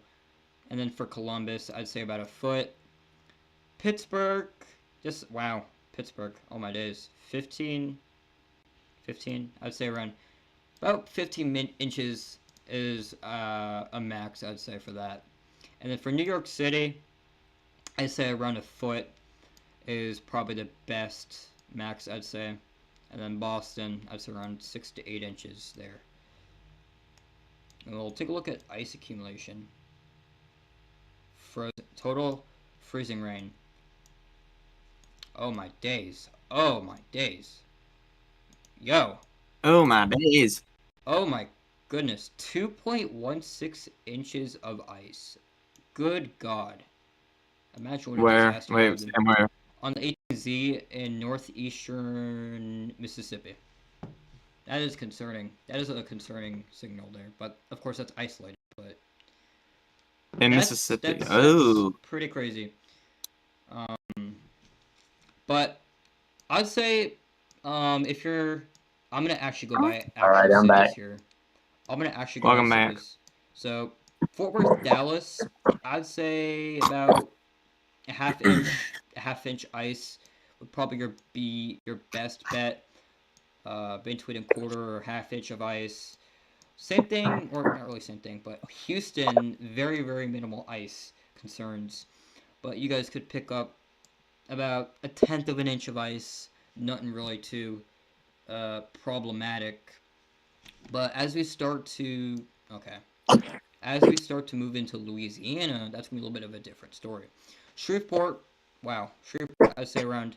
And then for Columbus, I'd say about a foot. Pittsburgh, wow, Pittsburgh, oh my days. 15, I'd say around about 15 inches is a max, I'd say, for that. And then for New York City, I'd say around a foot is probably the best max, I'd say. And then Boston, I'd say around 6 to 8 inches there. And we'll take a look at ice accumulation. Total freezing rain. Oh my days. Oh my days. Yo. Oh my days. Oh my goodness. 2.16 inches of ice. Good God. Imagine what Where? a disaster Wait, that would be. where? On the 18Z in northeastern Mississippi. That is concerning. That is a concerning signal there. But of course that's isolated. But In Mississippi. That's Oh. pretty crazy. But I'd say if you're, I'm gonna actually go by actual Alright, I'm cities back. here. I'm gonna actually go Welcome by back. cities. So Fort Worth, Dallas, I'd say about a half inch ice would probably be your best bet. between a quarter or half inch of ice. Same thing, or not really same thing, but Houston, very, very minimal ice concerns. But you guys could pick up about a tenth of an inch of ice. Nothing really too problematic. But as we start to, as we start to move into Louisiana, that's going to be a little bit of a different story. Shreveport, wow, Shreveport, I'd say around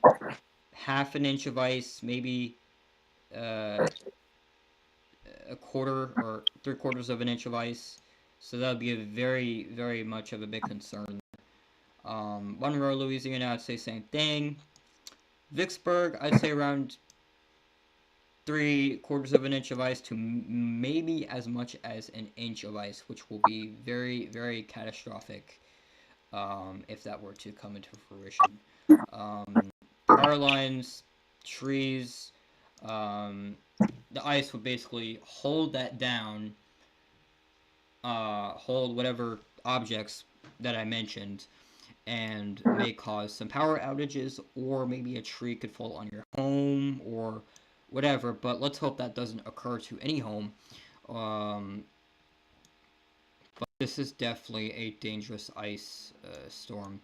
half an inch of ice, maybe a quarter or 3/4 of an inch of ice. So that would be a very, very much of a big concern. Monroe, Louisiana, I'd say same thing. Vicksburg, I'd say around 3/4 of an inch of ice to maybe as much as an inch of ice, which will be very, very catastrophic if that were to come into fruition. Power lines, trees, the ice would basically hold that down, hold whatever objects that I mentioned, and may cause some power outages, or maybe a tree could fall on your home, or whatever, but let's hope that doesn't occur to any home. But this is definitely a dangerous ice storm.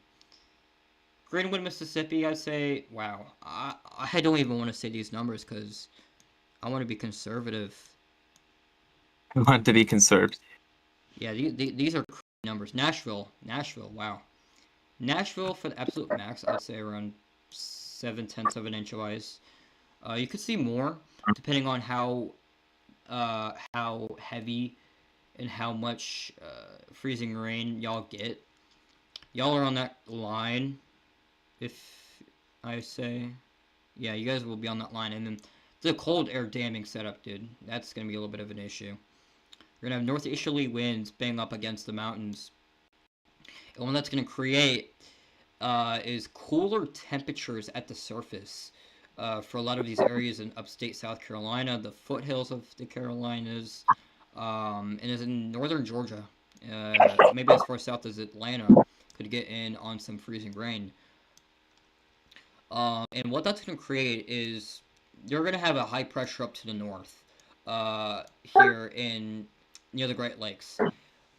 Greenwood, Mississippi, I'd say, wow, I don't even want to say these numbers because I want to be conservative. I want to be conserved. Yeah, these are numbers. Nashville, wow. Nashville for the absolute max, I'd say around 7/10 of an inch of ice. You could see more depending on how heavy and how much freezing rain y'all get. Y'all are on that line, if I say. Yeah, you guys will be on that line. And then the cold air damming setup, dude. That's going to be a little bit of an issue. You're going to have northeasterly winds bang up against the mountains. And what that's going to create is cooler temperatures at the surface for a lot of these areas in upstate South Carolina, the foothills of the Carolinas, and is in northern Georgia. Maybe as far south as Atlanta could get in on some freezing rain. And what that's going to create is you're going to have a high pressure up to the north here near the Great Lakes.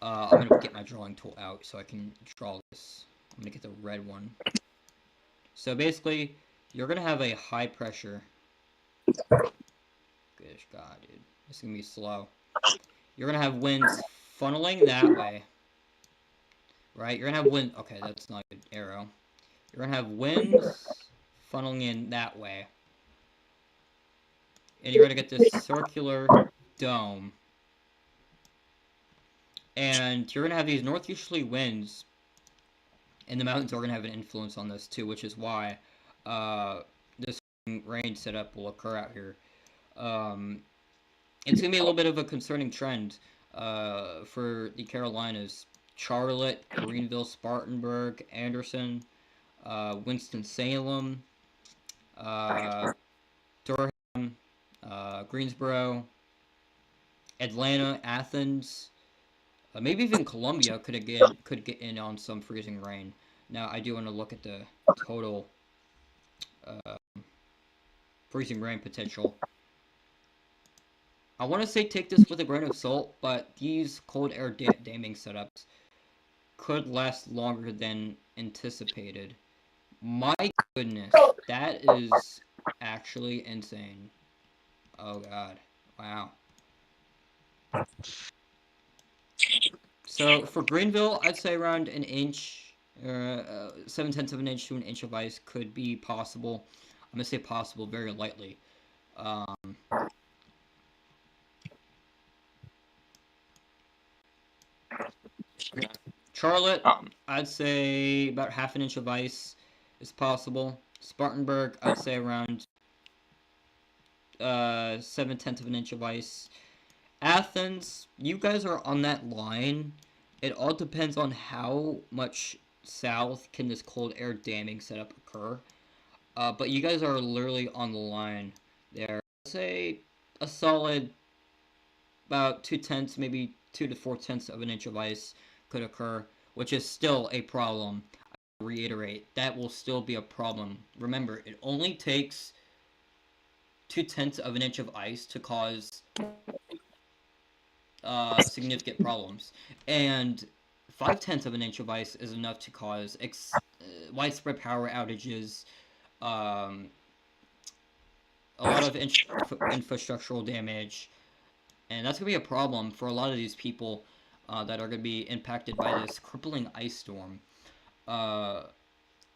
I'm going to get my drawing tool out so I can draw this. I'm going to get the red one. So basically, you're going to have a high pressure. Gosh, God, dude. This is going to be slow. You're going to have winds funneling that way. Right? You're going to have wind. Okay, that's not a good arrow. You're going to have winds funneling in that way. And you're going to get this circular dome. And you're going to have these northeasterly winds. And the mountains are going to have an influence on this too, which is why this rain setup will occur out here. It's going to be a little bit of a concerning trend for the Carolinas. Charlotte, Greenville, Spartanburg, Anderson, Winston-Salem, Durham, Greensboro, Atlanta, Athens, maybe even Columbia could get in on some freezing rain. Now I do want to look at the total freezing rain potential. I want to say take this with a grain of salt, but these cold air damming setups could last longer than anticipated. My goodness, that is actually insane. Oh god, wow. So for Greenville, I'd say around an inch, 7/10 of an inch to an inch of ice could be possible. I'm gonna say possible very lightly. Charlotte, I'd say about half an inch of ice is possible. Spartanburg, I'd say around 7/10 of an inch of ice. Athens, you guys are on that line. It all depends on how much south can this cold air damming setup occur. But you guys are literally on the line there. I'd say a solid about 2/10, maybe 2 to 4/10 of an inch of ice could occur, which is still a problem. I reiterate, that will still be a problem. Remember, it only takes 2/10 of an inch of ice to cause significant problems, and 5/10 of an inch of ice is enough to cause widespread power outages, um, a lot of infrastructural damage, and that's gonna be a problem for a lot of these people that are gonna be impacted by this crippling ice storm. Uh,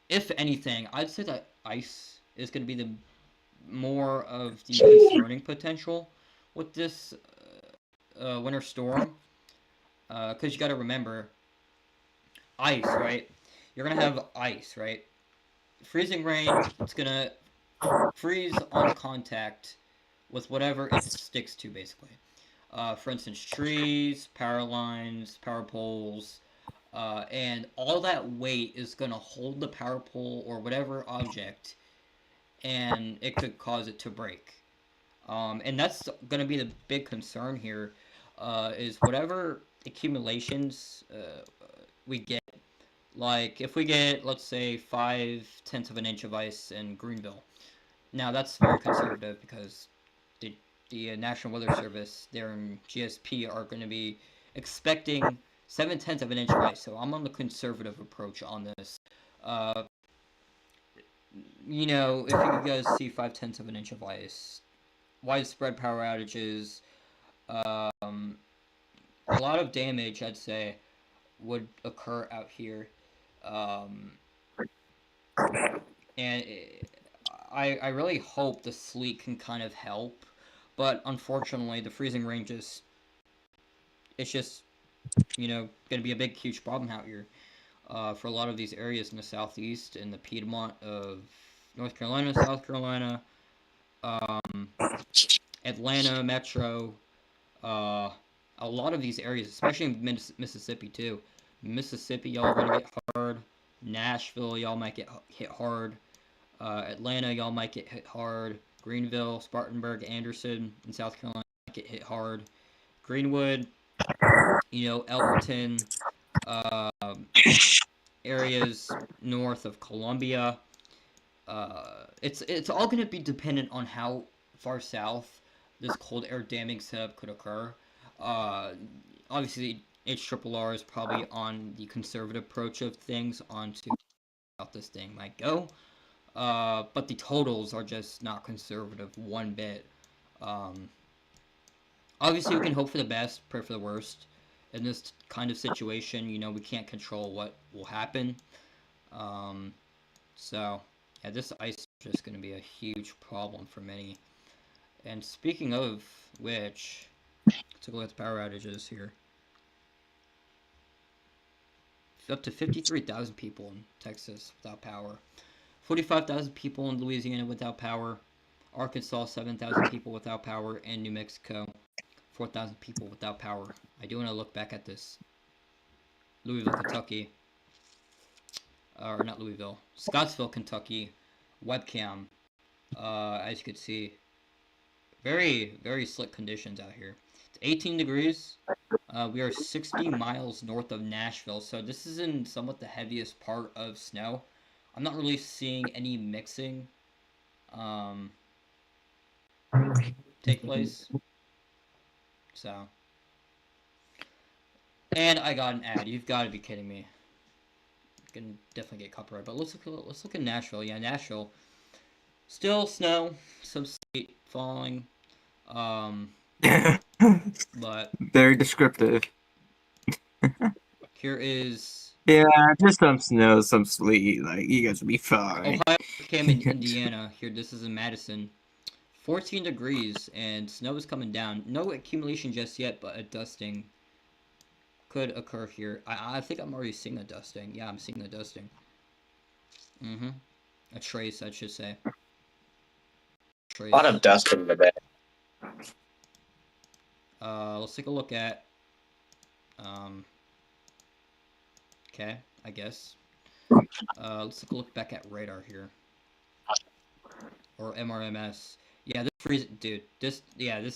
if anything, I'd say that ice is gonna be the more of the concerning potential with this winter storm, because you got to remember, ice, right? You're gonna have ice, right? Freezing rain, it's gonna freeze on contact with whatever it sticks to, basically. For instance, trees, power lines, power poles, and all that weight is gonna hold the power pole or whatever object, and it could cause it to break. And that's gonna be the big concern here, is whatever accumulations we get. Like, if we get, let's say, 5/10 of an inch of ice in Greenville. Now, that's very conservative because the National Weather Service, there in GSP, are going to be expecting 7/10 of an inch of ice. So I'm on the conservative approach on this. You know, if you guys see 5/10 of an inch of ice, widespread power outages, a lot of damage, I'd say, would occur out here. And I really hope the sleet can kind of help, but unfortunately the freezing rain it's just, you know, going to be a big huge problem out here for a lot of these areas in the southeast and the Piedmont of North Carolina, South Carolina, Atlanta metro, a lot of these areas, especially in Mississippi too. Mississippi, y'all are gonna get hard. Nashville, y'all might get hit hard. Atlanta, y'all might get hit hard. Greenville, Spartanburg, Anderson, in South Carolina might get hit hard. Greenwood, you know, Elberton, areas north of Columbia. It's all gonna be dependent on how far south this cold air damming setup could occur. Obviously, HRRR is probably on the conservative approach of things onto how this thing might go. But the totals are just not conservative one bit. Obviously, we can hope for the best, pray for the worst. In this kind of situation, you know, we can't control what will happen. So, yeah, this ice is just going to be a huge problem for many. And speaking of which, let's take a look at the power outages here. Up to 53,000 people in Texas without power. 45,000 people in Louisiana without power. Arkansas, 7,000 people without power. And New Mexico, 4,000 people without power. I do want to look back at this. Louisville, Kentucky. Or not Louisville. Scottsville, Kentucky. Webcam. As you can see, very, very slick conditions out here. It's 18 degrees. We are 60 miles north of Nashville, so this is in somewhat the heaviest part of snow. I'm not really seeing any mixing take place. So, and I got an ad. You've got to be kidding me. Can definitely get copyright, but let's look at Nashville. Yeah, Nashville. Still snow, some sleet falling. But Very descriptive. here is Yeah, just some snow, some sleet. Like, you guys will be fine. Ohio came in Indiana. Here, this is in Madison. 14 degrees, and snow is coming down. No accumulation just yet, but a dusting could occur here. I think I'm already seeing a dusting. Yeah, I'm seeing the dusting. A trace, I should say. A lot of dusting today. Let's take a look at, okay, I guess. Let's take a look back at radar here. Or MRMS. Yeah, this freeze, dude, this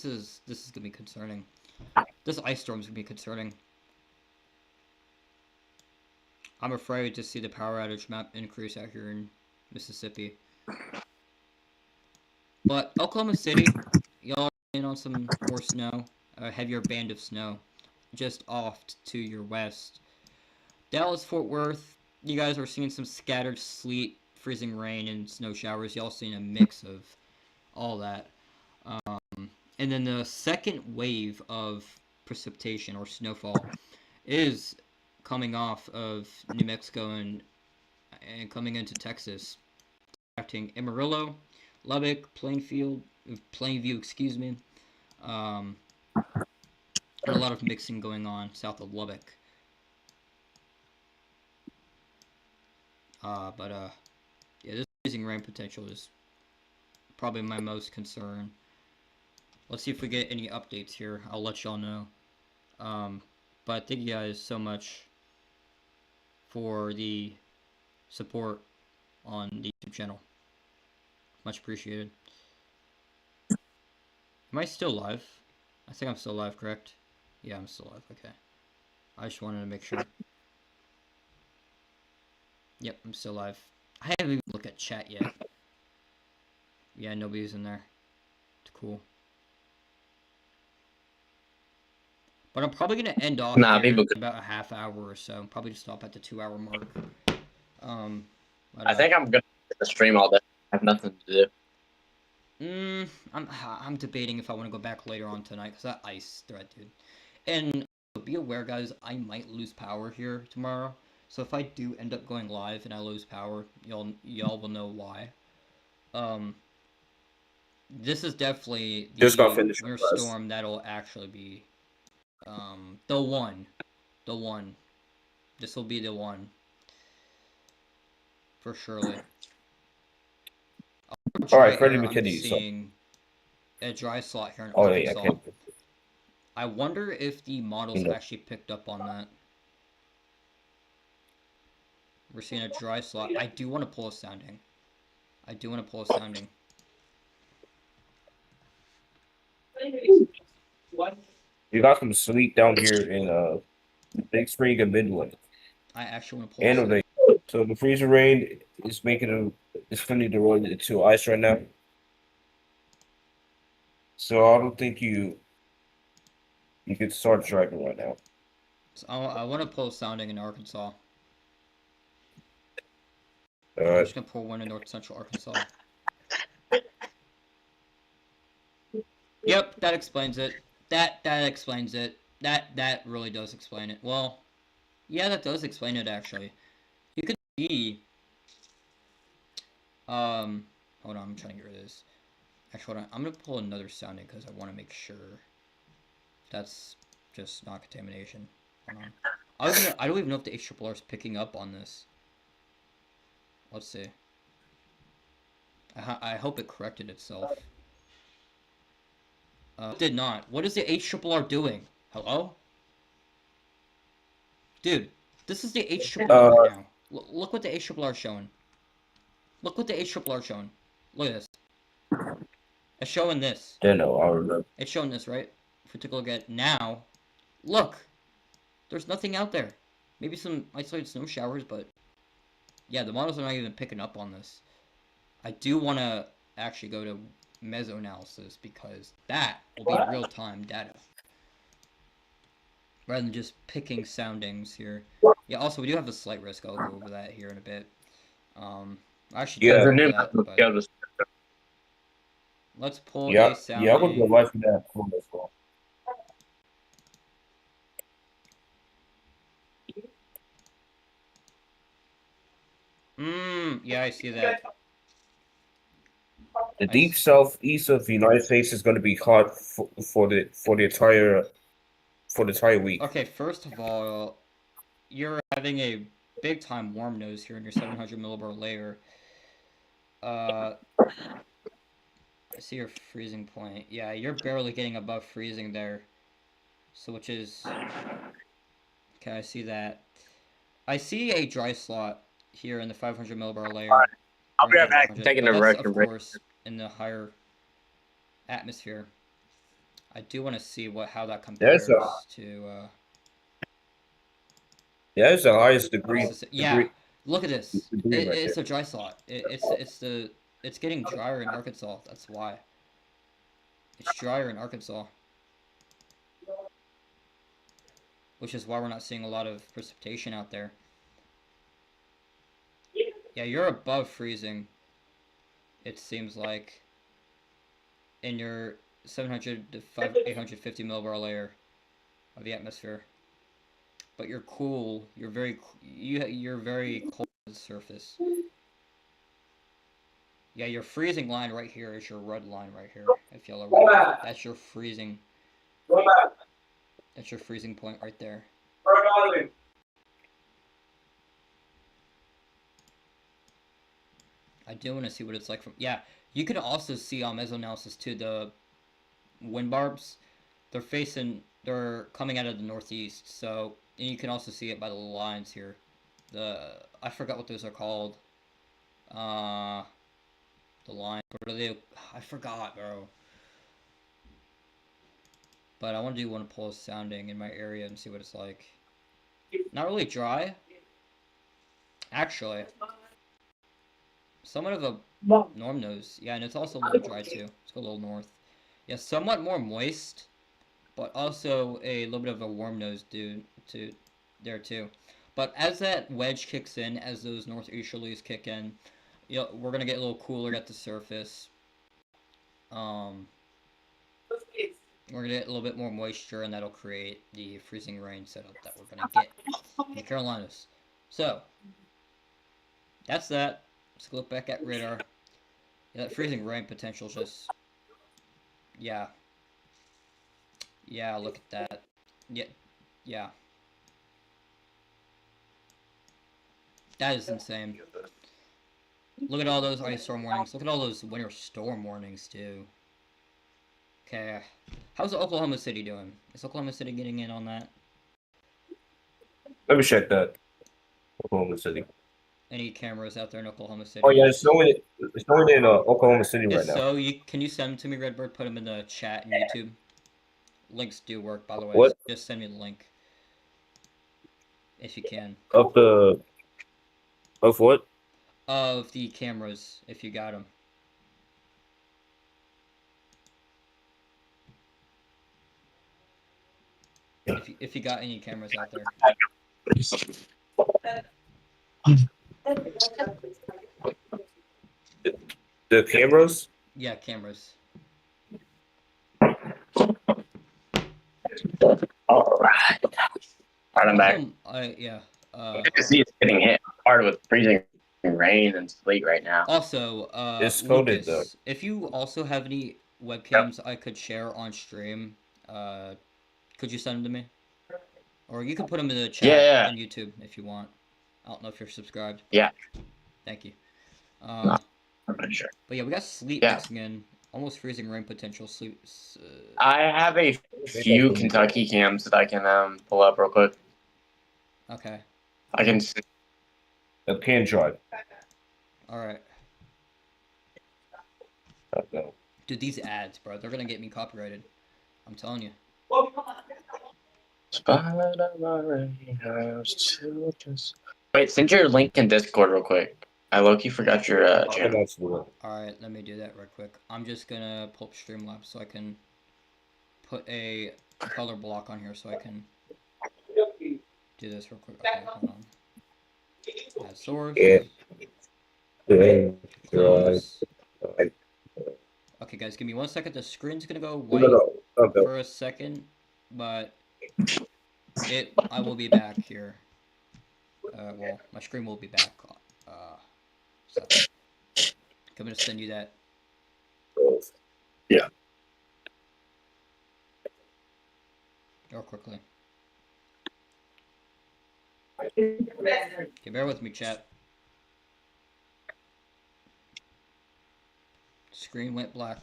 is gonna be concerning. This ice storm is gonna be concerning. I'm afraid to see the power outage map increase out here in Mississippi. But Oklahoma City, y'all are in on some more snow, a heavier band of snow, just off to your west. Dallas, Fort Worth, you guys are seeing some scattered sleet, freezing rain, and snow showers. Y'all seeing a mix of all that. And then the second wave of precipitation or snowfall is coming off of New Mexico and coming into Texas, affecting Amarillo, Lubbock, Plainview, excuse me, and a lot of mixing going on south of Lubbock. Yeah, this freezing rain potential is probably my most concern. Let's see if we get any updates here. I'll let y'all know. But thank you guys so much for the support on the YouTube channel. Much appreciated. Am I still live? I think I'm still live, correct? Yeah, I'm still live. Okay. I just wanted to make sure. Yep, I'm still live. I haven't even looked at chat yet. Yeah, nobody's in there. It's cool. But I'm probably going to end off Nah, here people in could. about a half hour or so. I'm probably just stop at the 2-hour mark. I think I'm gonna hit the stream all day. I have nothing to do. I'm debating if I want to go back later on tonight because that ice threat, dude. And be aware, guys, I might lose power here tomorrow. So if I do end up going live and I lose power, y'all will know why. This is definitely the Just got finished winter with us. storm that'll actually be the one. This will be the one for surely. All right, Freddie I'm McKinney. So, seeing a dry slot here in oh yeah, I Arkansas. can't. I wonder if the models actually picked up on that. We're seeing a dry slot. I do want to pull a sounding. You got some sleet down here in Big Spring and Midland. I actually want to pull a And sounding. so the freezing rain is making it's turning the road into ice right now. So I don't think you can start driving right now. So I want to pull a sounding in Arkansas. All I'm right. just gonna pull one in north central Arkansas. Yep, that explains it. That explains it. That really does explain it. Well, yeah, that does explain it actually. You can see. Hold on, I'm trying to get rid of this. Actually, hold on. I'm gonna pull another sounding because I want to make sure that's just not contamination. Hold on. I don't even know if the HRR is picking up on this. Let's see. I hope it corrected itself. It did not. What is the HRR doing? Hello? Dude, this is the HRR right now. Look what the HRR is showing. Look what the HRR is showing. Look at this. It's showing this. Yeah, no, I remember. It's showing this, right? If we take a look at now, look. There's nothing out there. Maybe some isolated snow showers, but yeah, the models are not even picking up on this. I do want to actually go to meso-analysis because that will be real-time data rather than just picking soundings here. Yeah, also, we do have a slight risk. I'll go over that here in a bit. Actually, Yeah. let's pull Yeah, a sounding. yeah, I would go live for that phone as well. Yeah, I see that. The deep southeast of the United States is going to be hot for the entire week. Okay, first of all, you're having a big time warm nose here in your 700 millibar layer. I see your freezing point. Yeah, you're barely getting above freezing there. So which is okay, I see that. I see a dry slot here in the 500 millibar layer. I'll be right back. Taking a break. break. Of course, in the higher atmosphere. I do want to see how that compares to. Yeah, it's the highest degree. Yeah, look at this. Degree right It's there. a dry slot. It's the it's getting drier in Arkansas. That's why. It's drier in Arkansas. Which is why we're not seeing a lot of precipitation out there. Yeah, you're above freezing. It seems like. In your 700 to 850 millibar layer of the atmosphere. But you're cool. You're very cold at the surface. Yeah, your freezing line right here is your red line right here. If y'all are wondering, that's your freezing. That's your freezing point right there. I do want to see what it's like from. Yeah, you can also see on mesoanalysis too the wind barbs. They're coming out of the northeast. So, and you can also see it by the little lines here. I forgot what those are called. The line. What are they? I forgot, bro. But I want to do one pulse sounding in my area and see what it's like. Not really dry. Actually. Somewhat of a norm nose. Yeah, and it's also a little dry too. Let's go a little north. Yeah, somewhat more moist, but also a little bit of a warm nose there too. But as that wedge kicks in, as those northeasterlies kick in, we're gonna get a little cooler at the surface. We're gonna get a little bit more moisture, and that'll create the freezing rain setup that we're gonna get in the Carolinas. So that's that. Let's look back at radar. Yeah, that freezing rain potential just, yeah. Yeah, look at that. Yeah. That is insane. Look at all those ice storm warnings. Look at all those winter storm warnings, too. Okay. How's Oklahoma City doing? Is Oklahoma City getting in on that? Let me check that. Oklahoma City. Any cameras out there in Oklahoma City? Oh yeah, it's snowing in Oklahoma City right now. So, can you send them to me, Redbird? Put them in the chat and YouTube. Links do work, by the way. What? So just send me the link. If you can. Of what? Of the cameras, if you got them. If you got any cameras out there. The cameras? Yeah, cameras. All right, I'm back. Yeah. You can see it's getting hit hard with freezing rain and sleet right now. Also, It's coated, Lucas, if you also have any webcams I could share on stream, could you send them to me? Or you can put them in the chat on YouTube if you want. I don't know if you're subscribed. Yeah. Thank you. I'm not sure. But yeah, we got sleet mixing in. Almost freezing rain potential. Sleep. I have a few Kentucky cams that I can pull up real quick. Okay. I can. A can drive. All right. Okay. Dude, these ads, bro, they're gonna get me copyrighted. I'm telling you. Wait, send your link in Discord real quick. I low-key forgot your channel. Alright, let me do that real quick. I'm just gonna pull up Streamlabs so I can put a color block on here so I can do this real quick. Okay, hold on. Add source. Close. Okay, guys, give me 1 second. The screen's gonna go white for a second, but I will be back here. Well, my screen will be back. So I'm gonna send you that. Yeah. Real quickly. Okay, bear with me, chat. Screen went black.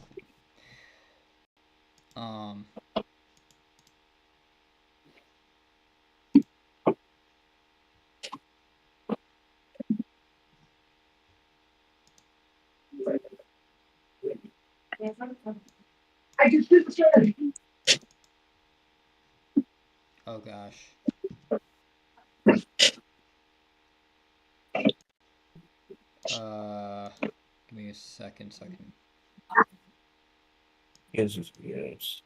Oh gosh. Give Give me a second so I can. Yes.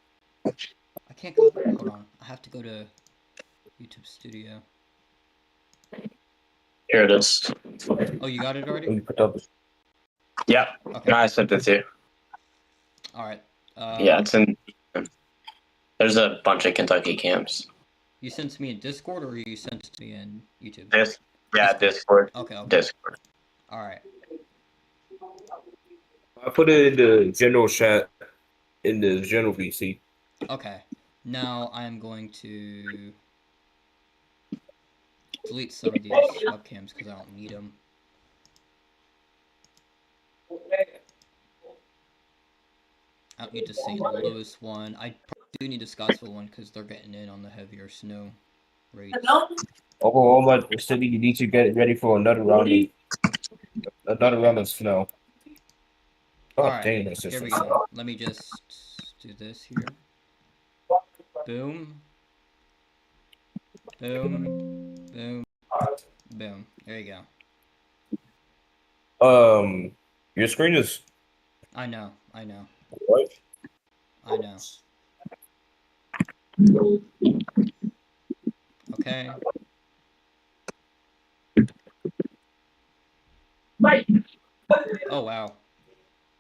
I can't go. Hold on. I have to go to YouTube Studio. Here it is. Oh, you got it already? You put up. Yeah. Okay. I sent it to you. All right. Yeah, it's in. There's a bunch of Kentucky camps. You sent it to me in Discord or you sent it to me in YouTube? Discord. Okay. Discord. All right. I put it in the general chat in the general VC. Okay. Now I am going to delete some of these webcams because I don't need them. I don't need to St. Louis one. I do need a Scottsville one because they're getting in on the heavier snow rates. Oklahoma City, you need to get ready for another round of snow. Oh, All right, dang, that's just here we go. Let me just do this here. Boom. Boom. Boom. Boom. There you go. Your screen is. I know. What? I know. Okay. Oh wow.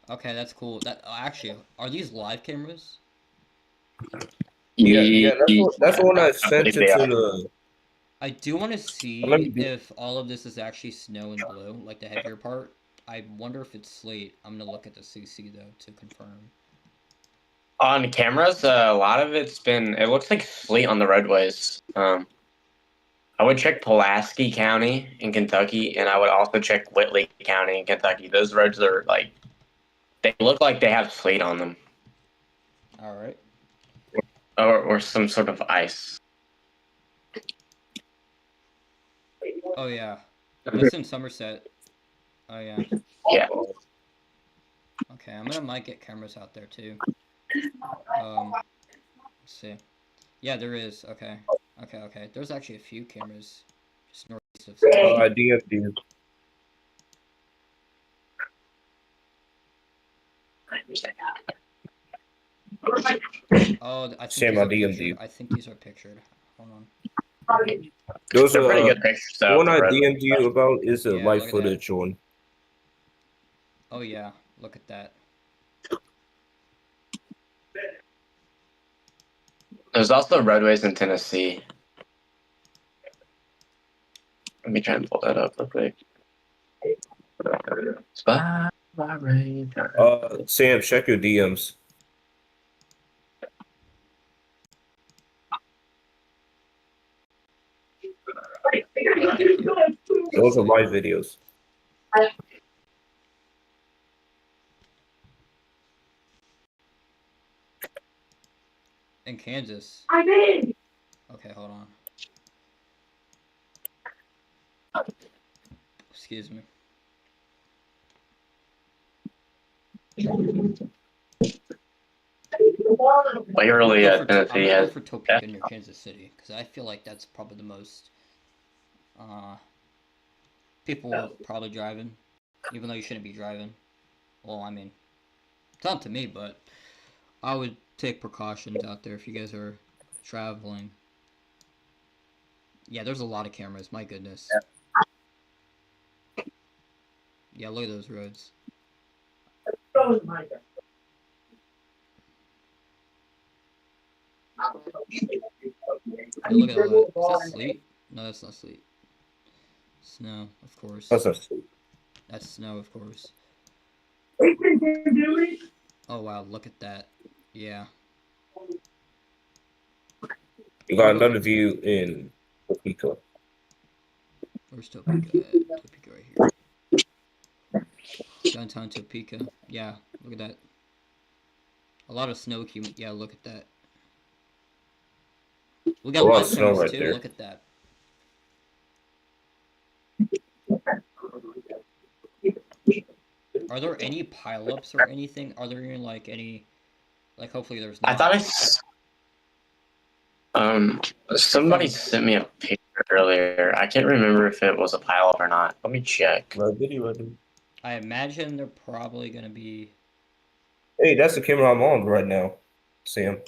Okay, that's cool. That actually, are these live cameras? Yeah, that's the one I sent it to the. I do want to see if all of this is actually snow and blue, like the heavier part. I wonder if it's slate. I'm gonna look at the CC though to confirm. On cameras, a lot of it's been. It looks like sleet on the roadways. I would check Pulaski County in Kentucky, and I would also check Whitley County in Kentucky. Those roads are like, they look like they have sleet on them. All right. Or some sort of ice. Oh yeah, that's in Somerset. Oh yeah. Yeah. Okay, might get cameras out there too. Let's see. Yeah, there is. Okay. There's actually a few cameras just northeast of. DFD. Oh, I think Same these are DMD. pictured. I think these are pictured. Hold on. Those are pretty good pictures. The one I DM'd you about is the live footage one. Oh yeah, look at that. There's also roadways in Tennessee. Let me try and pull that up real quick. Sam, check your DMs. Those are live videos. In Kansas. I'm in. Okay, hold on. Excuse me. Clearly, Tennessee has. For Topeka near Kansas City because I feel like that's probably the most. People are probably driving, even though you shouldn't be driving. Well, I mean, it's not to me, but I would take precautions out there if you guys are traveling. Yeah, there's a lot of cameras. My goodness. Yeah, look at those roads. Oh my God. Hey, look at all that. Is that sleet? No, that's not sleet. Snow, of course. That's not sleet. That's snow, of course. Oh wow, look at that. Yeah. You got another view in Topeka. Where's Topeka at? Topeka right here. Downtown Topeka. Yeah, look at that. A lot of snow yeah, look at that. We got a lot of snow right too. There. Look at that. Are there any pileups or anything? Are there like any, like hopefully there's not. I thought somebody sent me a picture earlier. I can't remember if it was a pileup or not. Let me check. I imagine they're probably gonna be. Hey, that's the camera I'm on right now, Sam.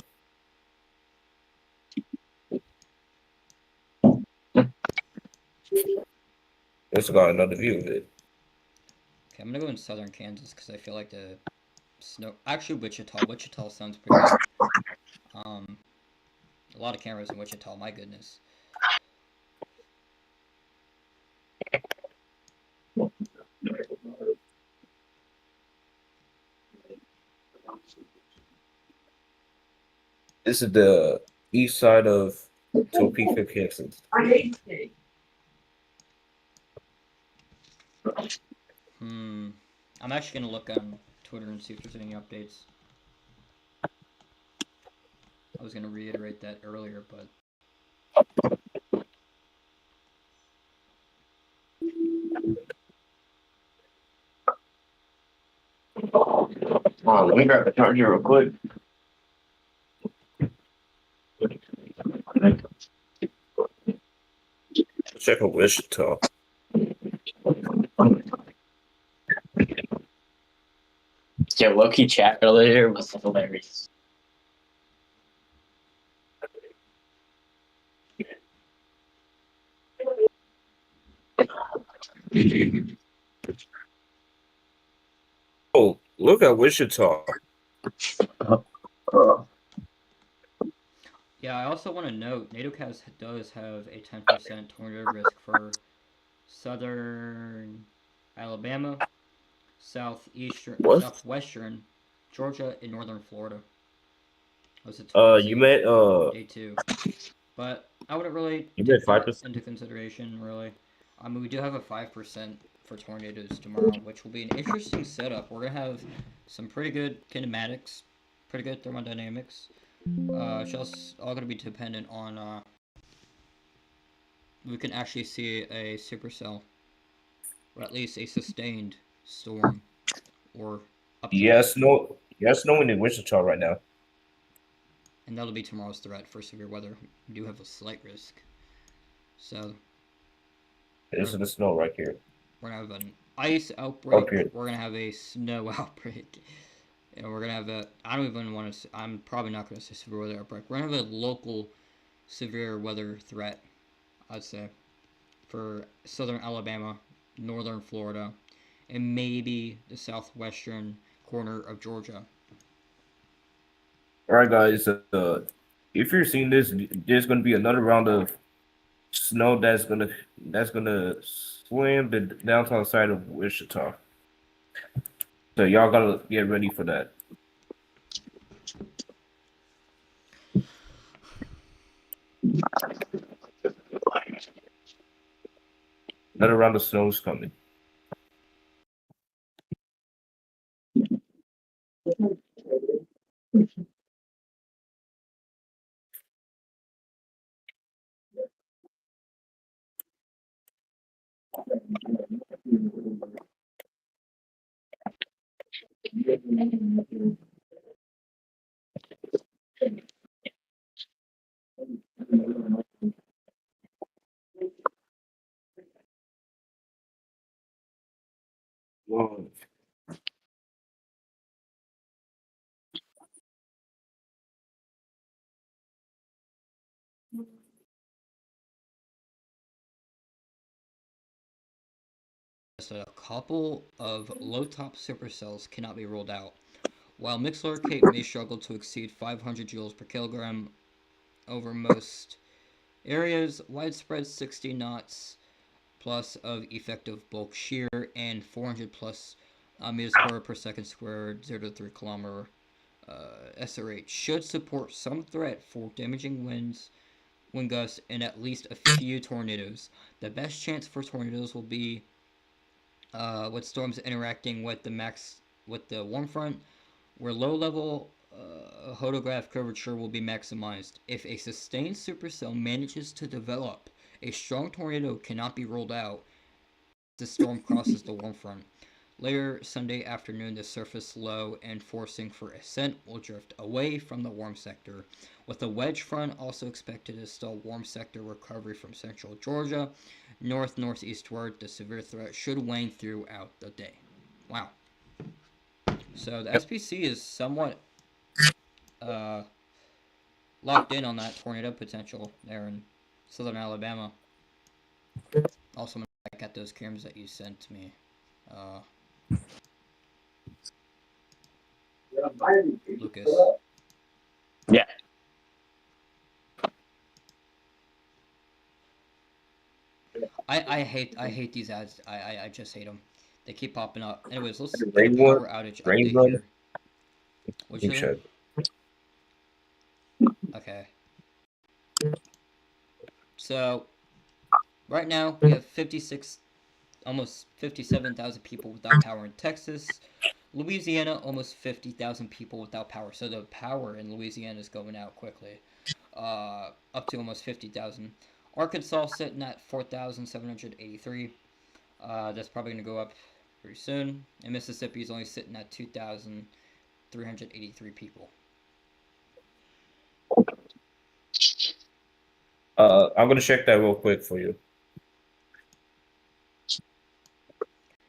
It's got another view of it. Okay, I'm gonna go in southern Kansas because I feel like the snow. Actually, Wichita. Wichita sounds pretty good. Um, a lot of cameras in Wichita. My goodness. This is the east side of Topeka, Kansas. I hate steak. I'm actually gonna look on Twitter and see if there's any updates. I was gonna reiterate that earlier, but Oh, let me grab the charger real quick. Check out Wichita. Yeah, low-key chat earlier was hilarious. Oh, look at Wichita. yeah, I also want to note NATOcast does have a 10% tornado risk for southern Alabama, What? southwestern Georgia, and northern Florida. Was it 22? You meant Day 2. But I wouldn't really you meant take that 5%? into consideration, really. I mean, we do have a 5% for tornadoes tomorrow, which will be an interesting setup. We're going to have some pretty good kinematics, pretty good thermodynamics. It's just all going to be dependent on, we can actually see a supercell, or at least a sustained storm, or up to that. Yes, snowing in Wichita right now. And that'll be tomorrow's threat for severe weather. We do have a slight risk. So, This is the snow right here. we're gonna have an ice Up outbreak. here. We're gonna have a snow outbreak. And we're gonna have a. I don't even want to. I'm probably not gonna say severe weather outbreak. We're gonna have a local severe weather threat. I'd say for southern Alabama, northern Florida, and maybe the southwestern corner of Georgia. All right, guys. If you're seeing this, there's gonna be another round of snow that's gonna swim the downtown side of Wichita. So y'all gotta get ready for that. Another round of snow is coming. Whoa. So a couple of low top supercells cannot be ruled out. While Mixler Cape may struggle to exceed 500 joules per kilogram over most areas, widespread 60 knots plus of effective bulk shear and 400 plus meters squared per second squared 0 to 3 kilometer SRH should support some threat for damaging winds, wind gusts, and at least a few tornadoes. The best chance for tornadoes will be with storms interacting with the warm front, where low level hodograph curvature will be maximized. If a sustained supercell manages to develop, a strong tornado cannot be ruled out. The storm crosses the warm front. Later Sunday afternoon, the surface low and forcing for ascent will drift away from the warm sector, with a wedge front also expected to stall warm sector recovery from central Georgia. Northeastward, the severe threat should wane throughout the day. Wow. So the SPC is somewhat locked in on that tornado potential there in southern Alabama. Also, I'm gonna back at those cams that you sent me. Lucas. Yeah. I hate these ads. I just hate them. They keep popping up. Anyways, let's get a Rain one, power outage rain update run. here. What'd you You say? should. Okay. So, right now we have 56, almost 57,000 people without power in Texas. Louisiana, almost 50,000 people without power. So the power in Louisiana is going out quickly. Up to almost 50,000. Arkansas sitting at 4,783. That's probably going to go up pretty soon. And Mississippi is only sitting at 2,383 people. I'm gonna check that real quick for you.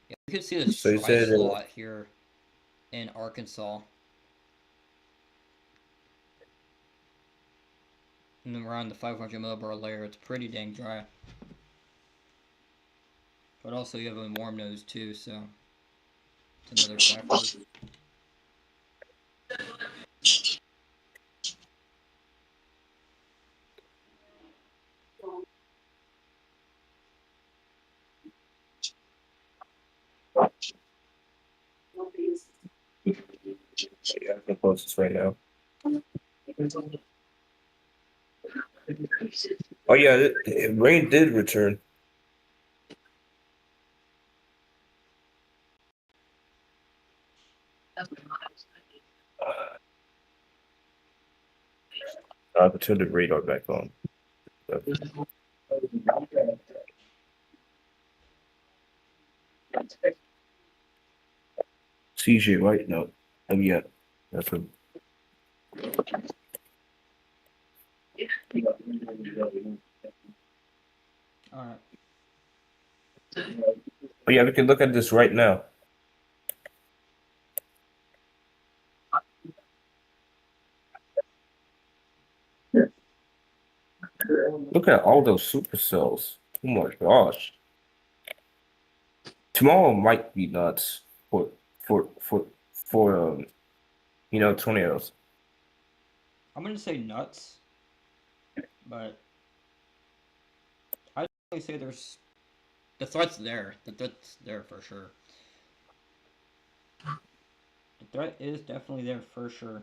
Yeah, you can see the So you strike said slot here in Arkansas. And then around the 500 millibar layer, it's pretty dang dry. But also you have a warm nose too, so it's another factor. yeah, I can post this right now. Oh yeah, rain did return. I have to turn the radar back on. CJ, right? No. Oh yeah, that's him. Alright. Oh yeah, we can look at this right now. Look at all those supercells. Oh my gosh. Tomorrow might be nuts for tornadoes. I'm gonna say nuts, but I'd probably say there's the threat's there. The threat's there for sure. The threat is definitely there for sure.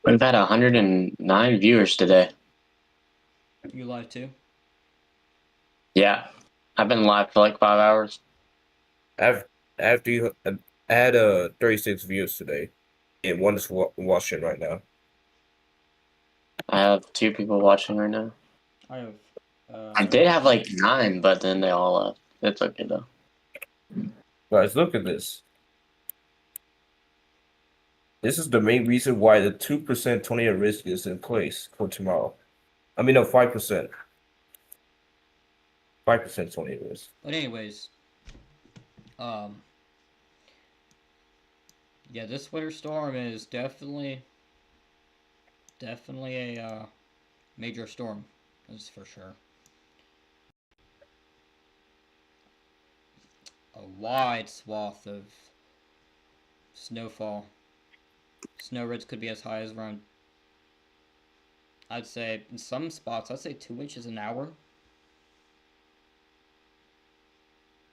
We've had 109 viewers today. You live too? Yeah. I've been live for like 5 hours. After you I had 36 views today, and one is watching right now. I have 2 people watching right now. I have I did have like 9, but then they all left. It's okay though. Guys, look at this. This is the main reason why the 2% tornado risk is in place for tomorrow. I mean, no, 5%. 5% tornado risk. But anyways, yeah, this winter storm is definitely a major storm. That's for sure. A wide swath of snowfall. Snow ridges could be as high as around, I'd say, in some spots, I'd say 2 inches an hour.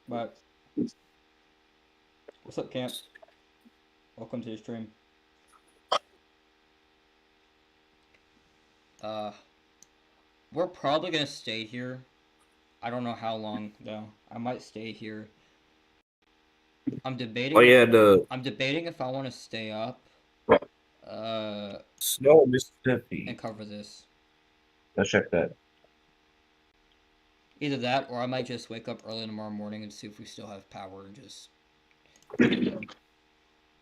But, what's up, Camp? Welcome to the stream. We're probably gonna stay here. I don't know how long, though. I might stay here. I'm debating. Oh yeah, I'm debating if I want to stay up. Snow in Mississippi. And cover this. Let's check that. Either that, or I might just wake up early tomorrow morning and see if we still have power and just.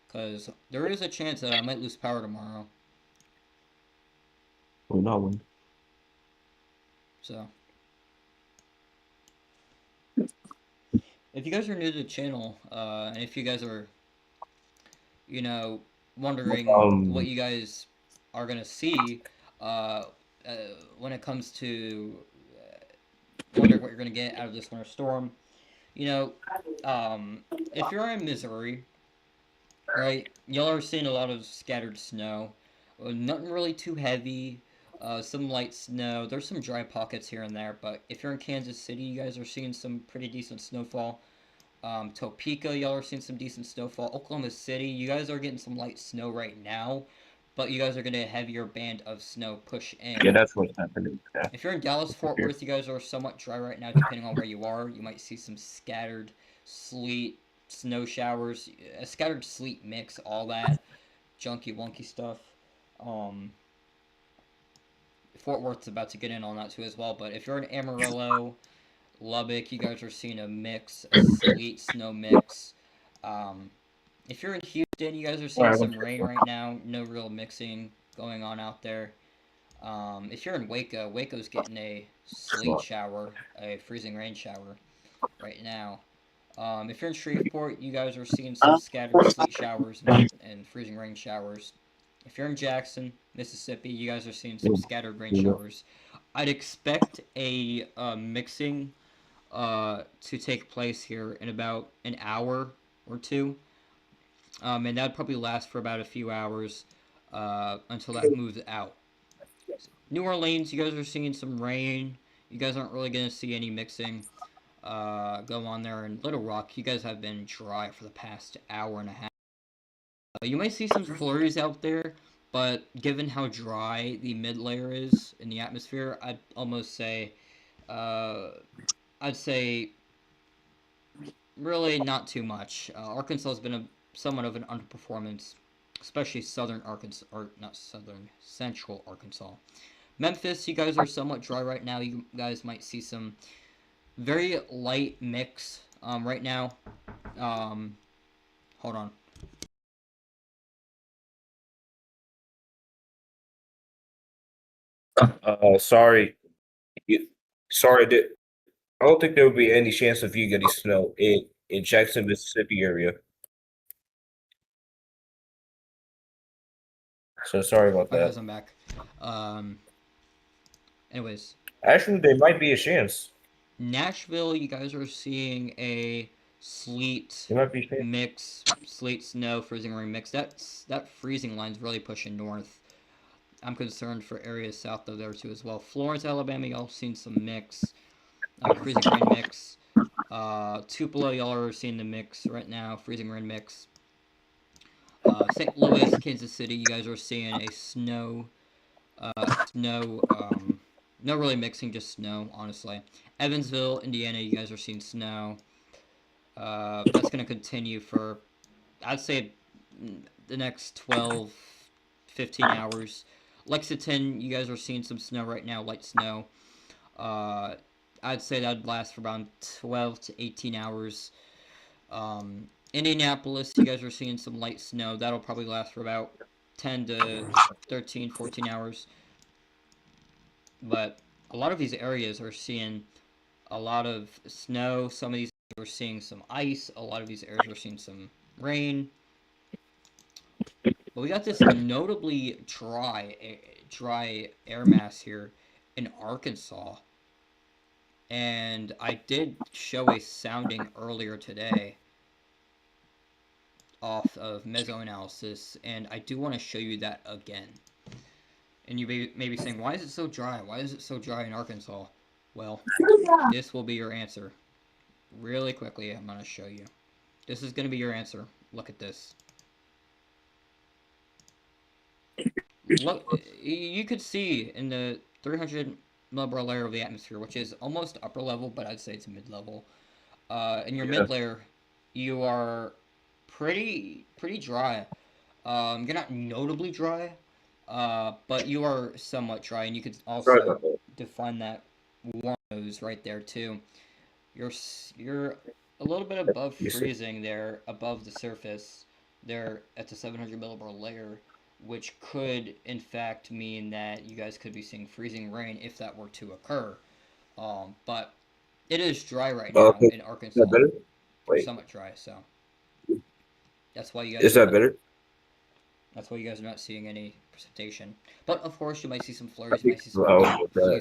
Because there is a chance that I might lose power tomorrow. Or not one. So, if you guys are new to the channel, and if you guys are, you know, wondering what you guys are gonna see, when it comes to wondering what you're gonna get out of this winter storm, you know, if you're in Missouri, right, y'all are seeing a lot of scattered snow. Nothing really too heavy. Some light snow. There's some dry pockets here and there, but if you're in Kansas City, you guys are seeing some pretty decent snowfall. Topeka, y'all are seeing some decent snowfall. Oklahoma City, you guys are getting some light snow right now, but you guys are getting a heavier band of snow push in. Yeah, that's what's happening. Yeah. If you're in Dallas, Fort Worth, you guys are somewhat dry right now, depending on where you are. You might see some scattered sleet, snow showers, a scattered sleet mix, all that junky wonky stuff. Fort Worth's about to get in on that too as well. But if you're in Amarillo, Lubbock, you guys are seeing a mix, a sleet snow mix. If you're in Houston, you guys are seeing some rain right now. No real mixing going on out there. If you're in Waco, Waco's getting a sleet shower, a freezing rain shower right now. If you're in Shreveport, you guys are seeing some scattered sleet showers and freezing rain showers. If you're in Jackson, Mississippi, you guys are seeing some scattered rain showers. I'd expect a mixing to take place here in about an hour or two. And that'd probably last for about a few hours until that moves out. New Orleans, you guys are seeing some rain. You guys aren't really going to see any mixing go on there. And Little Rock, you guys have been dry for the past hour and a half. You might see some flurries out there, but given how dry the mid layer is in the atmosphere, I'd almost say, I'd say really not too much. Arkansas has been somewhat of an underperformance, especially southern Arkansas, or not southern, central Arkansas. Memphis, you guys are somewhat dry right now. You guys might see some very light mix right now. Hold on. Sorry. Sorry, I don't think there will be any chance of you getting snow in Jackson, Mississippi area. So sorry about Alright, that. guys, I'm back. Anyways. Actually, there might be a chance. Nashville, you guys are seeing a sleet mix, sleet, snow, freezing rain mix. That freezing line's really pushing north. I'm concerned for areas south of there too as well. Florence, Alabama, y'all seen some mix, freezing rain mix. Tupelo, y'all are seeing the mix right now, freezing rain mix. St. Louis, Kansas City, you guys are seeing a snow, no really mixing, just snow, honestly. Evansville, Indiana, you guys are seeing snow. That's going to continue for, I'd say, the next 12, 15 hours. Lexington, you guys are seeing some snow right now, light snow. I'd say that'd last for around 12 to 18 hours. Indianapolis, you guys are seeing some light snow. That'll probably last for about 10 to 13, 14 hours. But a lot of these areas are seeing a lot of snow. Some of these are seeing some ice. A lot of these areas are seeing some rain. But we got this notably dry air mass here in Arkansas. And I did show a sounding earlier today off of mesoanalysis, and I do want to show you that again. And you may be saying, why is it so dry? Why is it so dry in Arkansas? Well, this will be your answer. Really quickly, I'm going to show you. This is going to be your answer. Look at this. Look, you could see in the 300 millibар layer of the atmosphere, which is almost upper level, but I'd say it's mid-level. In your mid-layer, you are pretty dry. You're not notably dry, but you are somewhat dry, and you could also define that warm nose right there too. You're a little bit above freezing there, above the surface there at the 700 millibar layer, which could in fact mean that you guys could be seeing freezing rain if that were to occur. But it is dry right now Okay. in Is Arkansas. that better? Or Wait. somewhat dry, so that's why you guys. Is that better? That's why you guys are not seeing any precipitation. But of course, you might see some flurries, I you think might see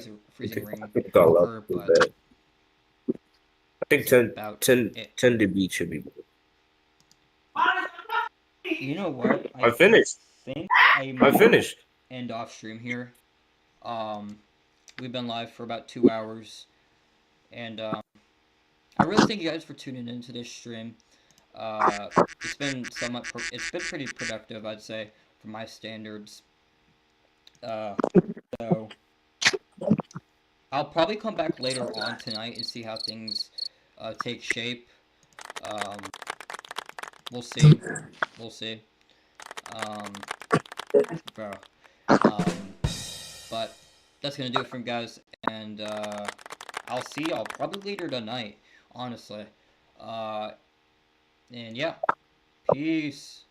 some freezing rain I think all occur, up is but bad. I think 10, about 10, it. 10 dB should be. You know what? I finished. think I might finished. end off stream here. We've been live for about 2 hours, and I really thank you guys for tuning into this stream. It's been it's been pretty productive, I'd say, for my standards. So I'll probably come back later on tonight and see how things take shape. We'll see. We'll see. Bro. But that's gonna do it for me, guys, and I'll see y'all probably later tonight, honestly. And yeah, peace.